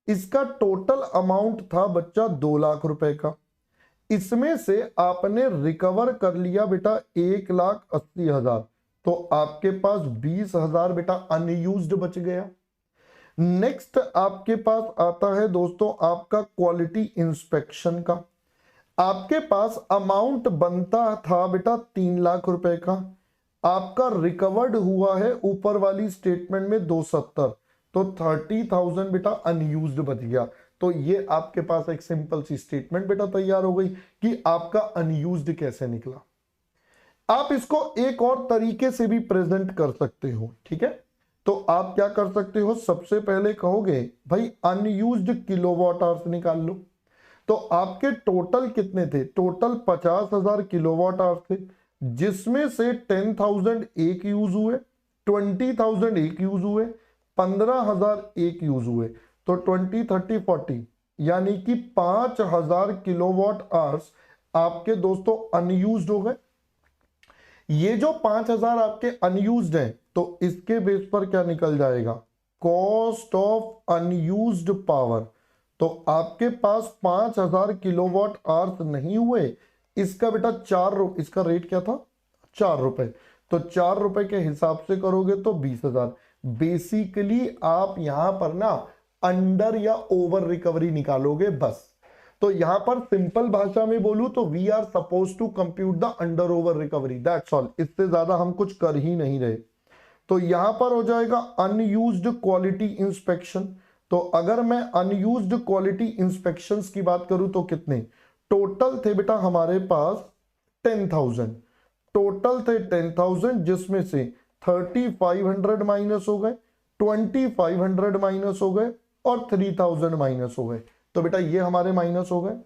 इसका टोटल अमाउंट था बच्चा 2 लाख रुपए का। इसमें से आपने रिकवर कर लिया बेटा 1,80,000, तो आपके पास 20,000 बेटा अनयूज्ड बच गया। नेक्स्ट आपके पास आता है दोस्तों आपका क्वालिटी इंस्पेक्शन का। आपके पास अमाउंट बनता था बेटा 3 लाख रुपए का, आपका रिकवर्ड हुआ है ऊपर वाली स्टेटमेंट में 270, तो 30,000 बेटा अनयूज्ड बच गया। तो ये आपके पास एक सिंपल सी स्टेटमेंट बेटा तैयार हो गई कि आपका अनयूज्ड कैसे निकला। आप इसको एक और तरीके से भी प्रेजेंट कर सकते हो, ठीक है। तो आप क्या कर सकते हो, सबसे पहले कहोगे भाई अनयूज्ड किलोवाट आवर्स निकाल लो। तो आपके टोटल कितने थे, टोटल 50,000 किलोवाट आवर्स थे, जिसमें से 10,000 एक यूज हुए, 20,000 एक यूज हुए, 15,000 एक यूज हुए। तो 20, 30, 40 यानी कि 5,000 किलोवाट आवर्स आपके दोस्तों अनयूज्ड हो गए। ये जो 5,000 आपके अनयूज्ड हैं, तो इसके बेस पर क्या निकल जाएगा, कॉस्ट ऑफ अनयूज्ड पावर। तो आपके पास 5,000 किलोवाट आवर्स नहीं हुए, इसका बेटा इसका रेट क्या था, 4 रुपए। तो 4 रुपए के हिसाब से करोगे तो 20,000। बेसिकली आप यहां पर ना अंडर या ओवर रिकवरी निकालोगे बस। तो यहां पर सिंपल भाषा में बोलूं तो we are suppose to compute the under over recovery, that's all. इससे ज्यादा हम कुछ कर ही नहीं रहे। तो यहां पर हो जाएगा अनयूज्ड क्वालिटी इंस्पेक्शन। तो अगर मैं अनयूज्ड क्वालिटी इंस्पेक्शंस की बात करूं तो कितने टोटल थे बेटा, हमारे पास 10,000 टोटल थे 10,000, जिसमें से 3500 माइनस हो गए, 2500 माइनस हो गए और 3000 माइनस हो गए। तो बेटा ये हमारे माइनस हो गए।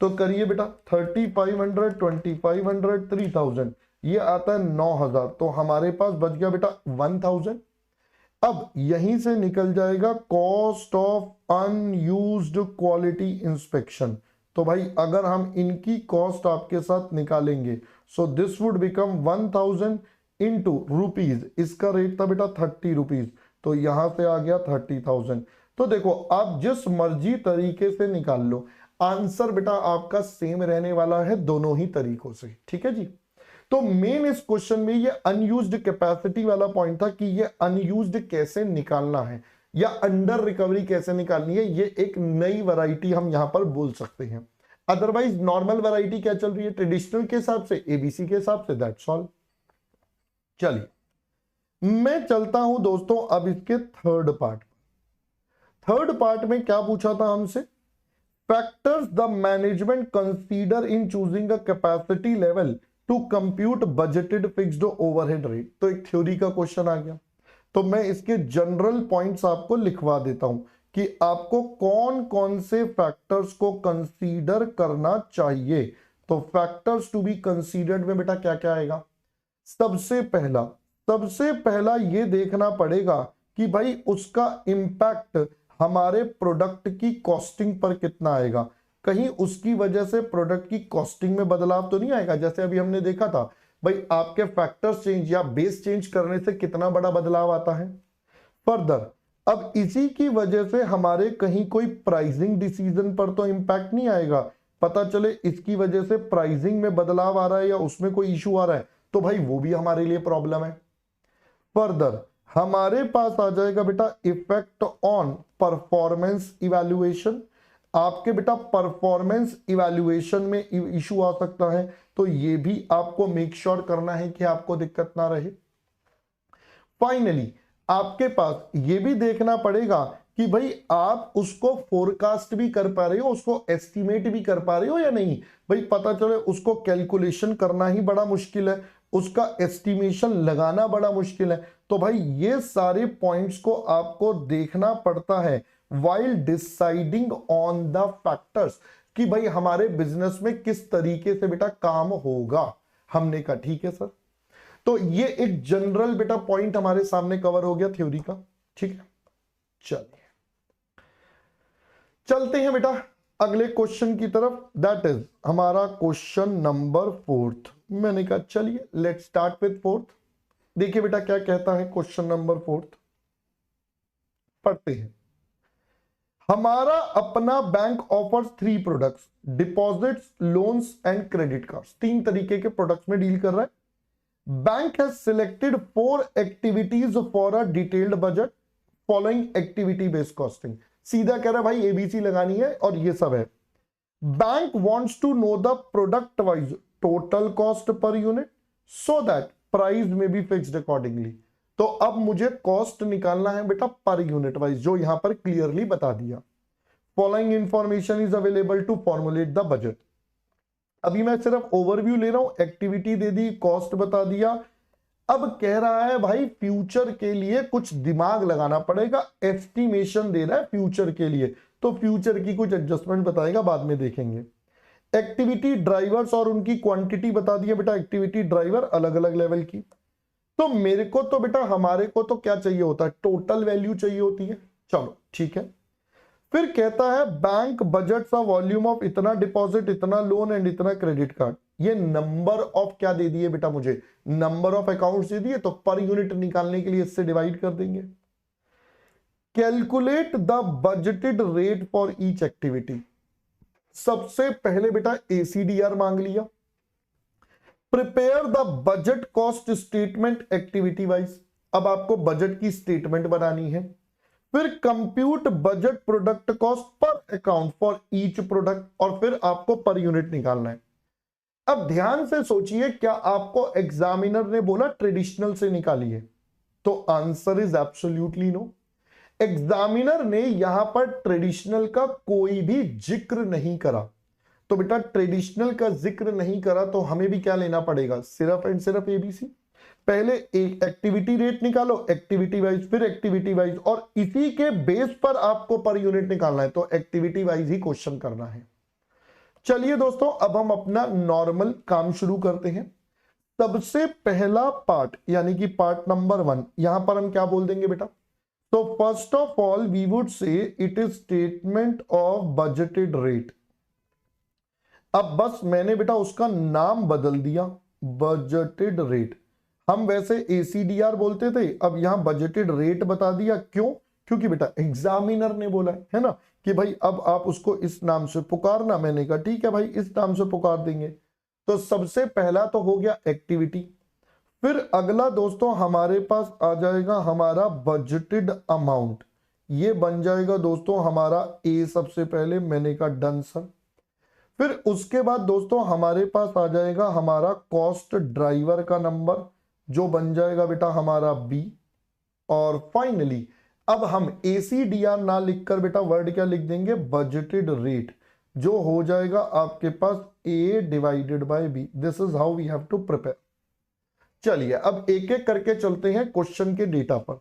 तो करिए बेटा 3500, 2500, 3000, ये आता है 9000। तो हमारे पास बच गया बेटा 1000। अब यहीं से निकल जाएगा cost of unused quality inspection. तो भाई अगर हम इनकी कॉस्ट आपके साथ निकालेंगे, सो this would become 1000 into rupees, इसका रेट था बेटा 30 रुपीज, तो यहां से आ गया 30,000। तो देखो आप जिस मर्जी तरीके से निकाल लो, आंसर बेटा आपका सेम रहने वाला है दोनों ही तरीकों से। ठीक है जी। तो मेन इस क्वेश्चन में ये अनयूज्ड कैपेसिटी वाला पॉइंट था कि ये अनयूज्ड कैसे निकालना है या अंडर रिकवरी कैसे निकालनी है। ये एक नई वैरायटी हम यहां पर बोल सकते हैं। अदरवाइज नॉर्मल वैरायटी क्या चल रही है ट्रेडिशनल के हिसाब से, एबीसी के हिसाब से, दैट्स ऑल। चलिए मैं चलता हूं दोस्तों अब इसके थर्ड पार्ट। थर्ड पार्ट में क्या पूछा था हमसे, factors the management consider in choosing a capacity level to compute budgeted fixed overhead rate. तो एक थ्योरी का क्वेश्चन आ गया, तो मैं इसके जनरल पॉइंट्स आपको लिखवा देता हूं कि आपको कौन कौन से फैक्टर्स को कंसीडर करना चाहिए। तो फैक्टर्स टू बी कंसीडर्ड में बेटा क्या क्या आएगा। सबसे पहला ये देखना पड़ेगा कि भाई उसका इंपैक्ट हमारे प्रोडक्ट की कॉस्टिंग पर कितना आएगा। कहीं उसकी वजह से प्रोडक्ट की कॉस्टिंग में बदलाव तो नहीं आएगा। जैसे अभी हमने देखा था भाई आपके फैक्टर्स चेंज या बेस चेंज करने से कितना बड़ा बदलाव आता है। फर्दर अब इसी की वजह से हमारे कहीं कोई प्राइसिंग डिसीजन पर तो इंपैक्ट नहीं आएगा। पता चले इसकी वजह से प्राइसिंग में बदलाव आ रहा है या उसमें कोई इशू आ रहा है, तो भाई वो भी हमारे लिए प्रॉब्लम है। फर्दर हमारे पास आ जाएगा बेटा इफेक्ट ऑन परफॉर्मेंस इवैल्यूएशन। आपके बेटा परफॉर्मेंस इवैल्यूएशन में इशू आ सकता है, तो ये भी आपको मेक श्योर करना है कि आपको दिक्कत ना रहे। फाइनली आपके पास ये भी देखना पड़ेगा कि भाई आप उसको फोरकास्ट भी कर पा रहे हो, उसको एस्टिमेट भी कर पा रहे हो या नहीं। भाई पता चले उसको कैलकुलेशन करना ही बड़ा मुश्किल है, उसका एस्टिमेशन लगाना बड़ा मुश्किल है। तो भाई ये सारे पॉइंट्स को आपको देखना पड़ता है while deciding on the factors कि भाई हमारे बिजनेस में किस तरीके से बेटा काम होगा। हमने कहा ठीक है सर। तो ये एक जनरल बेटा पॉइंट हमारे सामने कवर हो गया थ्योरी का। ठीक है, चलिए चलते हैं बेटा अगले क्वेश्चन की तरफ। दैट इज हमारा क्वेश्चन नंबर 4। मैंने कहा चलिए लेट्स स्टार्ट विद 4। देखिए बेटा क्या कहता है क्वेश्चन नंबर 4, पढ़ते हैं। हमारा अपना bank offers 3 products, deposits, loans and credit cards. 3 तरीके के प्रोडक्ट्स में डील कर रहा है। Bank has selected 4 activities for a detailed budget following activity based costing. सीधा कह रहा है भाई एबीसी लगानी है और ये सब है। Bank wants to know the product wise total cost per unit so that price may be fixed accordingly. तो अब मुझे कॉस्ट निकालना है बेटा पर यूनिट वाइज, जो यहां पर क्लियरली बता दिया। Following information is available to formulate the budget. अभी मैं सिर्फ ओवरव्यू ले रहा हूं, एक्टिविटी दे दी, कॉस्ट बता दिया। अब कह रहा है भाई फ्यूचर के लिए कुछ दिमाग लगाना पड़ेगा, एस्टिमेशन दे रहा है फ्यूचर के लिए, तो फ्यूचर की कुछ एडजस्टमेंट बताएगा, बाद में देखेंगे। एक्टिविटी ड्राइवर्स और उनकी क्वांटिटी बता दिया बेटा, एक्टिविटी ड्राइवर अलग अलग लेवल की। तो मेरे को तो बेटा हमारे को तो क्या चाहिए होता है, टोटल वैल्यू चाहिए होती है। चलो ठीक है। फिर कहता है बैंक बजट का वॉल्यूम ऑफ इतना डिपॉजिट, इतना लोन एंड इतना क्रेडिट कार्ड। ये नंबर ऑफ क्या दे दिए बेटा, मुझे नंबर ऑफ अकाउंट्स दे दिए, तो पर यूनिट निकालने के लिए इससे डिवाइड कर देंगे। Calculate the budgeted rate for each activity. सबसे पहले बेटा एसीडीआर मांग लिया। Prepare the budget cost statement activity wise. अब आपको बजट की स्टेटमेंट बनानी है। फिर compute budget product cost per account for each product, और फिर आपको पर यूनिट निकालना है। अब ध्यान से सोचिए, क्या आपको एग्जामिनर ने बोला ट्रेडिशनल से निकालिए? तो answer is absolutely no. Examiner ने यहां पर ट्रेडिशनल का कोई भी जिक्र नहीं करा। तो बेटा ट्रेडिशनल का जिक्र नहीं करा तो हमें भी क्या लेना पड़ेगा, सिर्फ एंड सिर्फ एबीसी। पहले एक एक्टिविटी रेट निकालो, एक्टिविटी वाइज, फिर एक्टिविटी वाइज, और इसी के बेस पर आपको पर यूनिट निकालना है, तो एक्टिविटी वाइज ही क्वेश्चन करना है। चलिए दोस्तों, अब हम अपना नॉर्मल काम शुरू करते हैं। सबसे पहला पार्ट यानी कि पार्ट नंबर 1, यहां पर हम क्या बोल देंगे बेटा? तो first of all we would say it is statement of budgeted rate. अब बस मैंने बेटा उसका नाम बदल दिया, बजटेड रेट। हम वैसे एसीडीआर बोलते थे, अब यहां बजटेड रेट बता दिया। क्यों? क्योंकि बेटा एग्जामिनर ने बोला है ना कि भाई अब आप उसको इस नाम से पुकारना। मैंने कहा ठीक है भाई, इस नाम से पुकार देंगे। तो सबसे पहला तो हो गया एक्टिविटी। फिर अगला दोस्तों हमारे पास आ जाएगा हमारा बजटेड अमाउंट। ये बन जाएगा दोस्तों हमारा ए सबसे पहले। मैंने कहा डन सर। फिर उसके बाद दोस्तों हमारे पास आ जाएगा हमारा कॉस्ट ड्राइवर का नंबर, जो बन जाएगा बेटा हमारा बी। और फाइनली अब हम एसीडीआर ना लिखकर बेटा वर्ड क्या लिख देंगे? बजटेड रेट, जो हो जाएगा आपके पास A divided by B. This is how we have to prepare. चलिए अब एक एक करके चलते हैं क्वेश्चन के डेटा पर।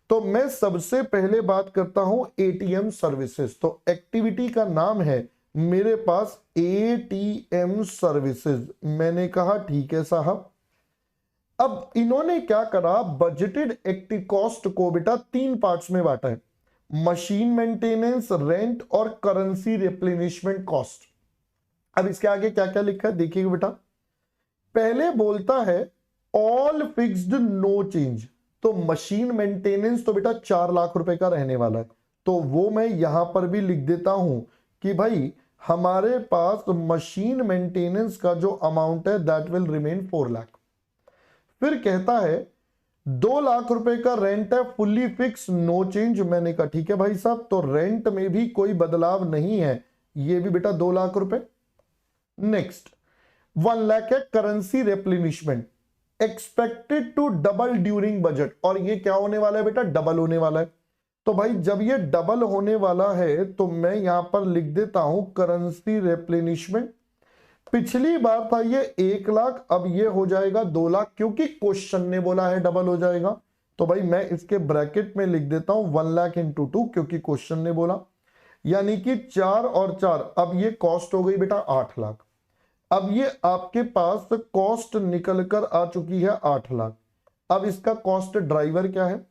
तो मैं सबसे पहले बात करता हूं एटीएम सर्विसेज। तो एक्टिविटी का नाम है मेरे पास एटीएम सर्विसेज। मैंने कहा ठीक है साहब। अब इन्होंने क्या करा? बजटेड एक्टिव कॉस्ट को बेटा 3 पार्ट्स में बांटा है, मशीन मेंटेनेंस, रेंट और करेंसी रिप्लेनिशमेंट कॉस्ट। अब इसके आगे क्या क्या लिखा है देखिएगा बेटा। पहले बोलता है ऑल फिक्स्ड नो चेंज। तो मशीन मेंटेनेंस तो बेटा 4 लाख रुपए का रहने वाला है, तो वो मैं यहां पर भी लिख देता हूं कि भाई हमारे पास मशीन मेंटेनेंस का जो अमाउंट है दैट विल रिमेन 4 लाख। फिर कहता है 2 लाख रुपए का रेंट है, फुल्ली फिक्स नो चेंज। मैंने कहा ठीक है भाई साहब, तो रेंट में भी कोई बदलाव नहीं है, ये भी बेटा 2 लाख रुपए। नेक्स्ट 1 लाख है currency replenishment, expected to double during budget. और ये क्या होने वाला है बेटा? डबल होने वाला है। तो भाई जब ये डबल होने वाला है तो मैं यहां पर लिख देता हूं करेंसी रिप्लेनिशमेंट। पिछली बार था ये 1 लाख, अब ये हो जाएगा 2 लाख, क्योंकि क्वेश्चन ने बोला है डबल हो जाएगा। तो भाई मैं इसके ब्रैकेट में लिख देता हूं 1 लाख इंटू 2, क्योंकि क्वेश्चन ने बोला। यानी कि 4 और 4, अब ये कॉस्ट हो गई बेटा 8 लाख। अब ये आपके पास कॉस्ट निकल कर आ चुकी है 8 लाख। अब इसका कॉस्ट ड्राइवर क्या है?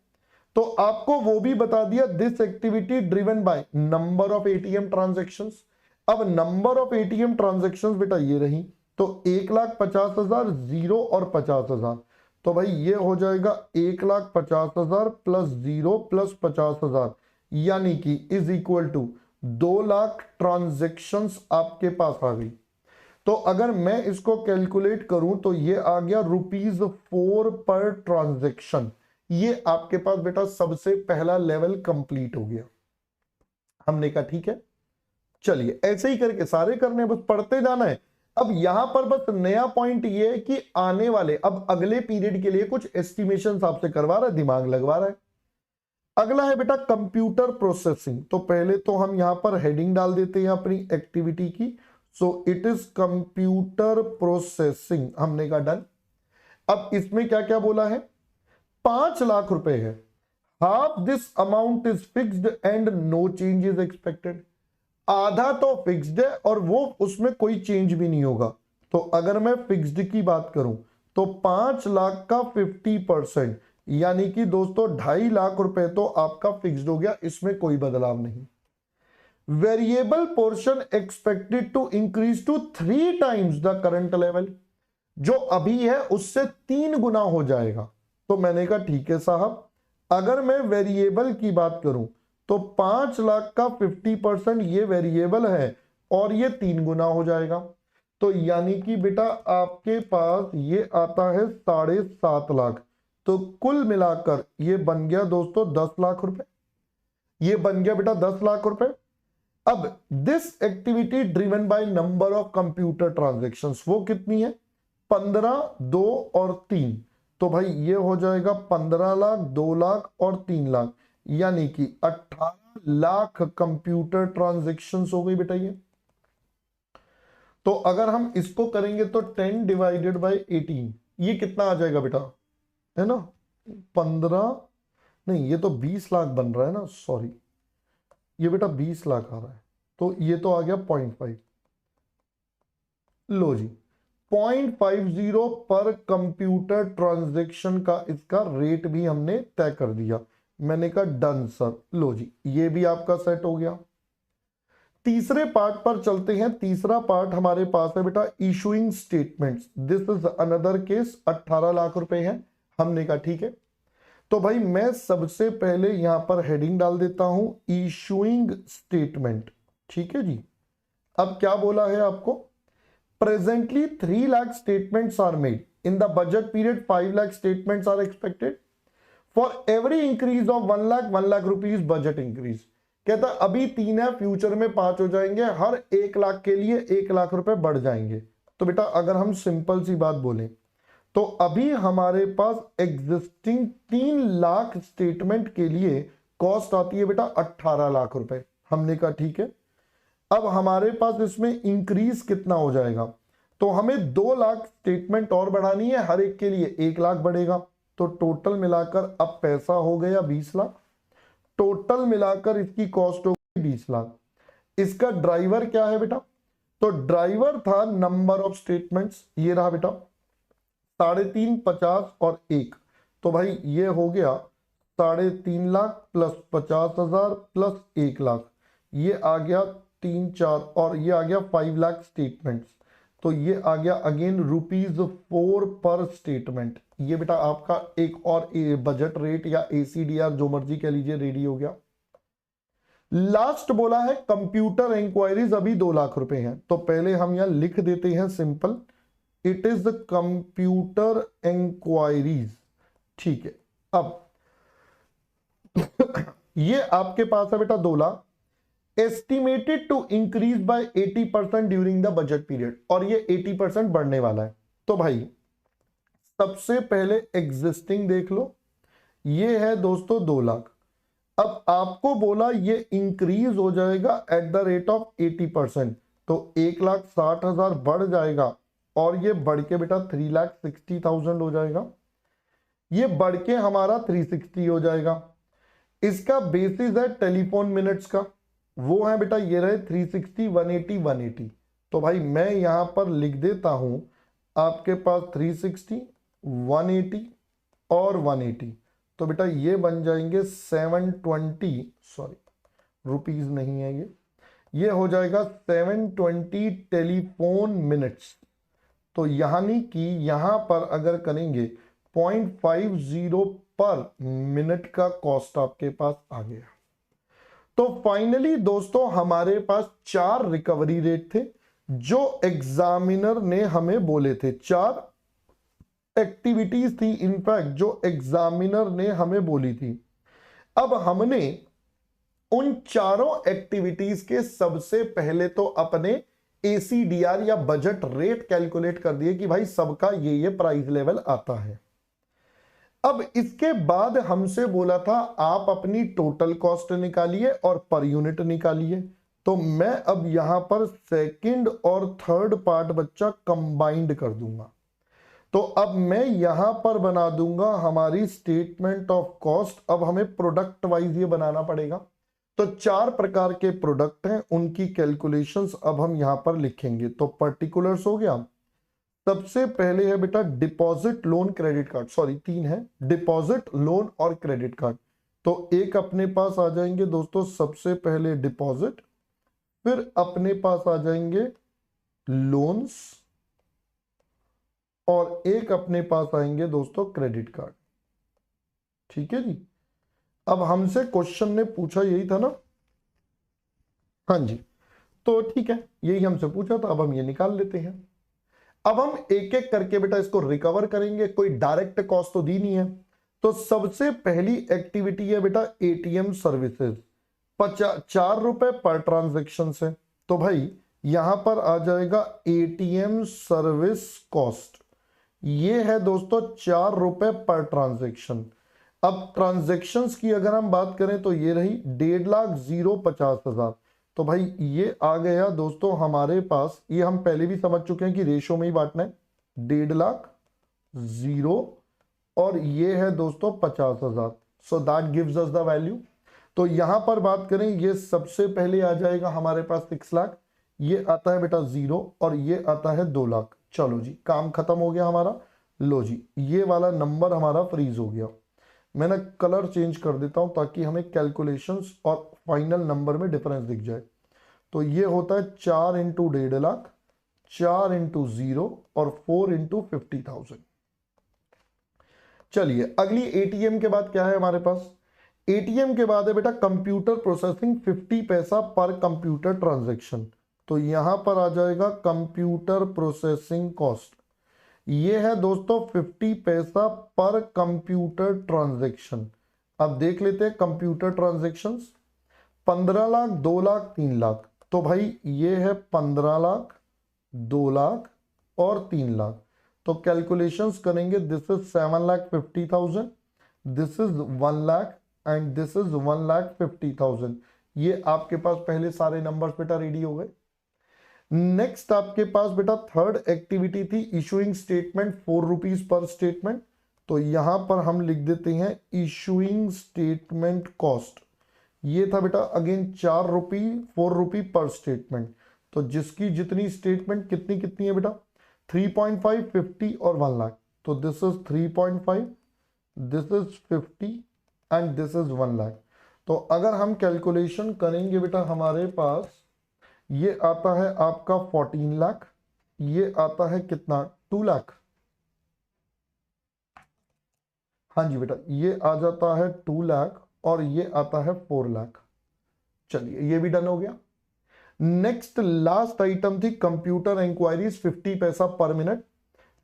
तो आपको वो भी बता दिया, this activity driven by number of ATM transactions. अब नंबर ऑफ एटीएम ट्रांजैक्शंस बेटा ये रही, तो 1,50,000 0 और 50,000। तो भाई ये हो जाएगा 1,50,000 प्लस 0 प्लस 50,000, यानी कि is equal to 2 lakh transactions आपके पास आ गई। तो अगर मैं इसको कैलकुलेट करूं तो ये आ गया ₹4 पर ट्रांजैक्शन। ये आपके पास बेटा सबसे पहला लेवल कंप्लीट हो गया। हमने कहा ठीक है, चलिए ऐसे ही करके सारे करने, बस पढ़ते जाना है। अब यहां पर बस नया पॉइंट ये है कि आने वाले अब अगले पीरियड के लिए कुछ एस्टिमेशन आपसे करवा रहा है, दिमाग लगवा रहा है। अगला है बेटा कंप्यूटर प्रोसेसिंग। तो पहले तो हम यहां पर हेडिंग डाल देते हैं अपनी एक्टिविटी की। So it is computer processing. हमने कहा डन। अब इसमें क्या क्या बोला है? 5 लाख रुपए है। Half this amount is fixed and no change is expected. आधा तो फिक्स्ड है और वो उसमें कोई चेंज भी नहीं होगा। तो अगर मैं फिक्स्ड की बात करूं तो 5 लाख का 50%, यानी कि दोस्तों 2.5 लाख रुपए तो आपका फिक्स्ड हो गया, इसमें कोई बदलाव नहीं। Variable portion expected to increase to 3 times the current level. जो अभी है उससे 3 गुना हो जाएगा। तो मैंने कहा ठीक है साहब, अगर मैं वेरिएबल की बात करूं तो 5 लाख का 50% ये वेरिएबल है और ये 3 गुना हो जाएगा। तो यानी कि बेटा आपके पास ये आता है 7.5 लाख। तो कुल मिलाकर ये बन गया दोस्तों 10 लाख रुपए। ये बन गया बेटा 10 लाख रुपए। अब this activity driven by number of computer transactions, वो कितनी है? 15, 2 और 3। तो भाई ये हो जाएगा 15 लाख, 2 लाख और 3 लाख, यानी कि 18 लाख कंप्यूटर ट्रांजैक्शंस हो गई बेटा ये। तो अगर हम इसको करेंगे तो 10 डिवाइडेड बाय 18, ये कितना आ जाएगा बेटा? है ना, 15 नहीं, ये तो 20 लाख बन रहा है ना, सॉरी, ये बेटा 20 लाख आ रहा है, तो ये तो आ गया 0.5। लो जी, 0.50 पर कंप्यूटर ट्रांजैक्शन का इसका रेट भी हमने तय कर दिया। मैंने कहा डन सर। लो जी, ये भी आपका सेट हो गया। तीसरे पार्ट पर चलते हैं। तीसरा पार्ट हमारे पास है बेटा issuing statements. This is another case, 18 lakh रुपए है। हमने कहा ठीक है, तो भाई मैं सबसे पहले यहां पर हेडिंग डाल देता हूं इशूइंग स्टेटमेंट। ठीक है जी। अब क्या बोला है आपको, presently 3 lakh statements are made in the budget period, 5 lakh statements are expected for every increase of 1 lakh rupees budget increase. कहता अभी 3 है, फ्यूचर में 5 हो जाएंगे, हर 1 लाख के लिए 1 लाख रुपए बढ़ जाएंगे। तो बेटा अगर हम सिंपल सी बात बोलें तो अभी हमारे पास एग्जिस्टिंग 3 लाख स्टेटमेंट के लिए कॉस्ट आती है बेटा 18 लाख रुपए। हमने कहा ठीक है, अब हमारे पास इसमें इंक्रीज कितना हो जाएगा, तो हमें 2 लाख स्टेटमेंट और बढ़ानी है, हर एक के लिए 1 लाख बढ़ेगा, तो टोटल मिलाकर अब पैसा हो गया 20 लाख। टोटल मिलाकर इसकी कॉस्ट हो गई 20 लाख। इसका ड्राइवर क्या है बेटा, तो ड्राइवर था नंबर ऑफ स्टेटमेंट्स, ये रहा बेटा 3.5, 50 और 1, तो भाई ये हो गया 3.5 लाख प्लस 50,000 प्लस 1 लाख, ये आ गया 3, 4 और ये आ गया 5 लाख स्टेटमेंट्स, तो ये आ गया अगेन ₹4 पर स्टेटमेंट। ये बेटा आपका एक और बजट रेट या ACDR जो मर्जी कह लीजिए रेडी हो गया। लास्ट बोला है कंप्यूटर इंक्वायरीज, अभी 2 लाख रुपए हैं, तो पहले हम यहां लिख देते हैं simple, it is computer enquiries. ठीक है, अब ये आपके पास है बेटा 2 lakh, estimated to increase by 80% during the budget period, और ये 80% बढ़ने वाला है। तो भाई सबसे पहले एग्जिस्टिंग देख लो, ये है दोस्तों 2 लाख। अब आपको बोला ये इंक्रीज हो जाएगा एट द रेट ऑफ 80%, तो 1,60,000 बढ़ जाएगा और ये बढ़ के बेटा 3,60,000 हो जाएगा, ये बढ़ के हमारा 360 हो जाएगा। इसका बेसिस है टेलीफोन मिनट्स का, वो है बेटा ये रहे 360, 180, 180। तो भाई मैं यहां पर लिख देता हूं आपके पास 360, 180 और 180, तो बेटा ये बन जाएंगे 720, सॉरी रुपीज नहीं है ये हो जाएगा 720 टेलीफोन मिनट्स। तो यानी कि यहां पर अगर करेंगे 0.50 पर मिनट का कॉस्ट आपके पास आ गया। तो फाइनली दोस्तों हमारे पास 4 रिकवरी रेट थे जो एग्जामिनर ने हमें बोले थे, 4 एक्टिविटीज थी इनफैक्ट जो एग्जामिनर ने हमें बोली थी। अब हमने उन चारों एक्टिविटीज के सबसे पहले तो अपने ACDR या बजट रेट कैलकुलेट कर दिए कि भाई सबका ये प्राइस लेवल आता है। अब इसके बाद हमसे बोला था आप अपनी टोटल कॉस्ट निकालिए और पर यूनिट निकालिए, तो मैं अब यहां पर सेकंड और थर्ड पार्ट बच्चा कंबाइंड कर दूंगा। तो अब मैं यहां पर बना दूंगा हमारी स्टेटमेंट ऑफ कॉस्ट। अब हमें प्रोडक्ट वाइज ये बनाना पड़ेगा, तो 4 प्रकार के प्रोडक्ट हैं, उनकी कैलकुलेशंस अब हम यहां पर लिखेंगे। तो पर्टिकुलर्स हो गया, सबसे पहले है बेटा deposit loan credit card, sorry 3 है, डिपॉजिट लोन और क्रेडिट कार्ड। तो एक अपने पास आ जाएंगे दोस्तों सबसे पहले डिपॉजिट, फिर अपने पास आ जाएंगे लोन्स और एक अपने पास आएंगे दोस्तों क्रेडिट कार्ड। ठीक है जी। अब हमसे क्वेश्चन ने पूछा यही था ना, हाँ जी, तो ठीक है यही हमसे पूछा था, अब हम ये निकाल लेते हैं। अब हम एक एक करके बेटा इसको रिकवर करेंगे, कोई डायरेक्ट कॉस्ट तो दी नहीं है। तो सबसे पहली एक्टिविटी है बेटा ATM सर्विसेज, 4 रुपए पर ट्रांजेक्शन से, तो भाई यहां पर आ जाएगा ATM सर्विस कॉस्ट, ये है दोस्तों 4 रुपए पर ट्रांजेक्शन। अब ट्रांजेक्शन्स की अगर हम बात करें तो ये रही 1,50,050, तो भाई ये आ गया दोस्तों हमारे पास, ये हम पहले भी समझ चुके हैं कि रेशो में ही बांटना है, 1,50,050 और ये है दोस्तों 50,000। So that gives us the value. तो यहां पर बात करें, ये सबसे पहले आ जाएगा हमारे पास 6 लाख, ये आता है बेटा 0 और ये आता है 2 लाख। चलो जी, काम खत्म हो गया हमारा। लो जी, ये वाला नंबर हमारा फ्रीज हो गया। मैं ना कलर चेंज कर देता हूं ताकि हमें कैलकुलेशंस और फाइनल नंबर में डिफरेंस दिख जाए। तो ये होता है 4 इंटू 1.5 लाख, 4 इंटू 0 और 4 इंटू 50,000। चलिए अगली एटीएम के बाद क्या है हमारे पास? एटीएम के बाद है बेटा कंप्यूटर प्रोसेसिंग 50 पैसा पर कंप्यूटर ट्रांजैक्शन। तो यहां पर आ जाएगा कंप्यूटर प्रोसेसिंग कॉस्ट। ये है दोस्तों 50 पैसा पर कंप्यूटर ट्रांजैक्शन। अब देख लेते हैं कंप्यूटर ट्रांजैक्शंस। 15 लाख, 2 लाख, 3 लाख। तो भाई ये है 15 लाख, 2 लाख और 3 लाख। तो कैलकुलेशंस करेंगे, this is 7,50,000, this is 1 lakh and this is 1,50,000। ये आपके पास पहले सारे नंबर्स बेटा रेडी हो गए। नेक्स्ट आपके पास बेटा थर्ड एक्टिविटी थी issuing statement 4 rupees per statement. तो यहां पर हम लिख देते हैं इशूइंग स्टेटमेंट कॉस्ट। ये था बेटा अगेन 4 रुपी 4 रुपी पर स्टेटमेंट। तो जिसकी जितनी स्टेटमेंट कितनी कितनी है बेटा 3.5, 50 और 1 लाख। तो this is 3.5, this is 50 and this is 1 lakh. तो अगर हम कैलकुलेशन करेंगे बेटा हमारे पास ये आता है आपका 14 लाख, ये आता है कितना 2 लाख। हाँ जी बेटा, ये आ जाता है 2 लाख और ये आता है 4 लाख। चलिए ये भी डन हो गया। नेक्स्ट लास्ट आइटम थी कंप्यूटर इंक्वायरीज 50 पैसा पर मिनट।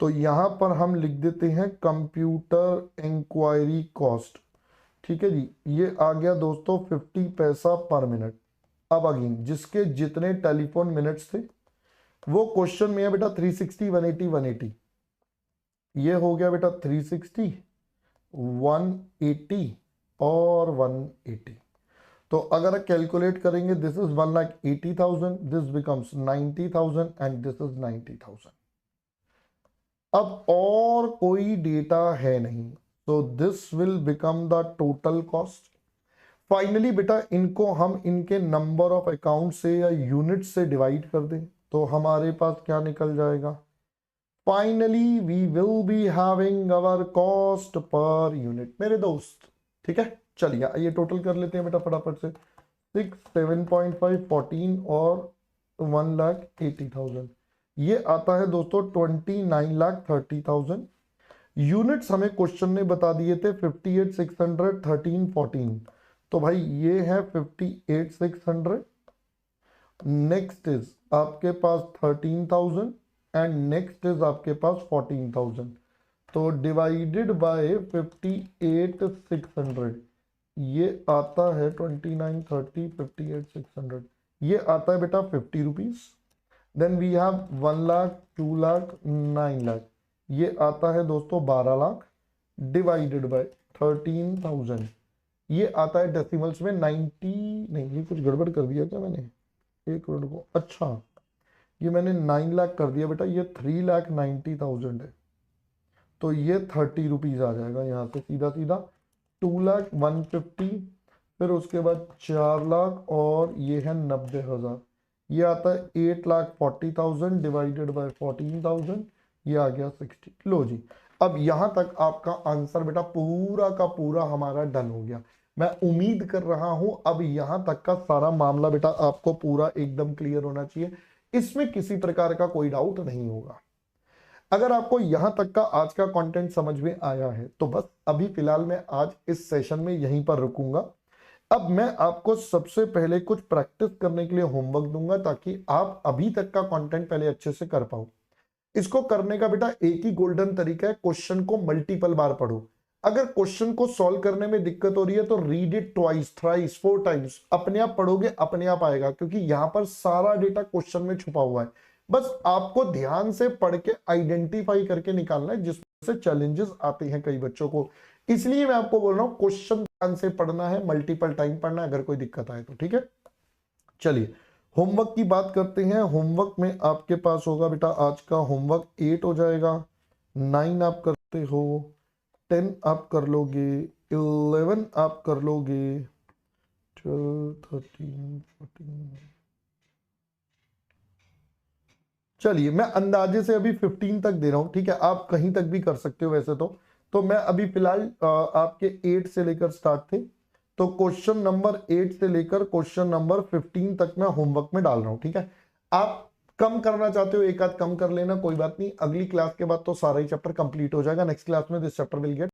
तो यहां पर हम लिख देते हैं कंप्यूटर इंक्वायरी कॉस्ट। ठीक है जी, ये आ गया दोस्तों 50 पैसा पर मिनट। अब अगेन जिसके जितने टेलीफोन मिनट्स थे वो क्वेश्चन में है बेटा 360, 180, 180। ये हो गया बेटा 360, 180 और 180। तो अगर कैलकुलेट करेंगे this is 1,80,000, this becomes 90,000 and this is 90,000। अब और कोई डेटा है नहीं, तो this will become the total cost. Finally बेटा इनको हम इनके नंबर ऑफ अकाउंट से या यूनिट से डिवाइड कर दें तो हमारे पास क्या निकल जाएगा? Finally we will be having our cost per unit मेरे दोस्त। ठीक है, चलिए ये टोटल कर लेते हैं बेटा फटाफट से। 6, 7.5, 14 और 1,80,000। ये आता है दोस्तों 29,30,000। यूनिट्स हमें क्वेश्चन ने बता दिए थे 58, 600, 13, 14। तो भाई ये है 58, 600। नेक्स्ट इज आपके पास 13,000 एंड नेक्स्ट इज आपके पास 14,000। तो डिवाइडेड बाय 58, 600 ये आता है 29, 30, 58, 600। ये आता है बेटा 50 rupees. Then we have 1 lakh, 2 lakh, 9 lakh. ये आता है दोस्तों 12 लाख डिवाइडेड बाय 13,000। ये आता है डेसिमल्स में 90, नहीं ये कुछ गड़बड़ कर दिया क्या मैंने 1 करोड़ को? अच्छा ये मैंने 9 लाख कर दिया बेटा, ये 3,90,000 है। तो ये 30 रुपीज आ जाएगा यहाँ से सीधा सीधा। 2,150, फिर उसके बाद 4 लाख और ये है 90,000। ये आता है 8,40,000 डिवाइडेड बाय 14,000। ये आ गया 60। लो जी, अब यहां तक आपका आंसर बेटा पूरा का पूरा हमारा डन हो गया। मैं उम्मीद कर रहा हूं अब यहां तक का सारा मामला बेटा आपको पूरा एकदम क्लियर होना चाहिए, इसमें किसी प्रकार का कोई डाउट नहीं होगा। अगर आपको यहां तक का आज का कंटेंट समझ में आया है तो बस अभी फिलहाल मैं आज इस सेशन में यहीं पर रुकूंगा। अब मैं आपको सबसे पहले कुछ प्रैक्टिस करने के लिए होमवर्क दूंगा ताकि आप अभी तक का कंटेंट पहले अच्छे से कर पाओ। इसको करने का बेटा एक ही गोल्डन तरीका है, क्वेश्चन को मल्टीपल बार पढ़ो। अगर क्वेश्चन को सॉल्व करने में दिक्कत हो रही है तो read it twice, thrice, 4 times. अपने आप पढ़ोगे अपने आप आएगा, क्योंकि यहां पर सारा डेटा क्वेश्चन में छुपा हुआ है। बस आपको ध्यान से पढ़ के आइडेंटिफाई करके निकालना है, जिससे चैलेंजेस आते हैं कई बच्चों को। इसलिए मैं आपको बोल रहा हूं क्वेश्चन ध्यान से पढ़ना है, मल्टीपल टाइम पढ़ना है, अगर कोई दिक्कत आए तो। ठीक है, चलिए होमवर्क की बात करते हैं। होमवर्क में आपके पास होगा बेटा आज का होमवर्क 8 हो जाएगा, 9 आप करते हो, 10 आप कर लोगे, 11 आप कर लोगे, 12, 13, 14। चलिए मैं अंदाजे से अभी 15 तक दे रहा हूं, ठीक है, आप कहीं तक भी कर सकते हो वैसे तो मैं अभी फिलहाल आपके 8 से लेकर स्टार्ट थे, तो क्वेश्चन नंबर 8 से लेकर क्वेश्चन नंबर 15 तक मैं होमवर्क में डाल रहा हूं, ठीक है। आप कम करना चाहते हो एक आध कम कर लेना, कोई बात नहीं, अगली क्लास के बाद तो सारा ही चैप्टर कंप्लीट हो जाएगा। नेक्स्ट क्लास में दिस चैप्टर विल गेट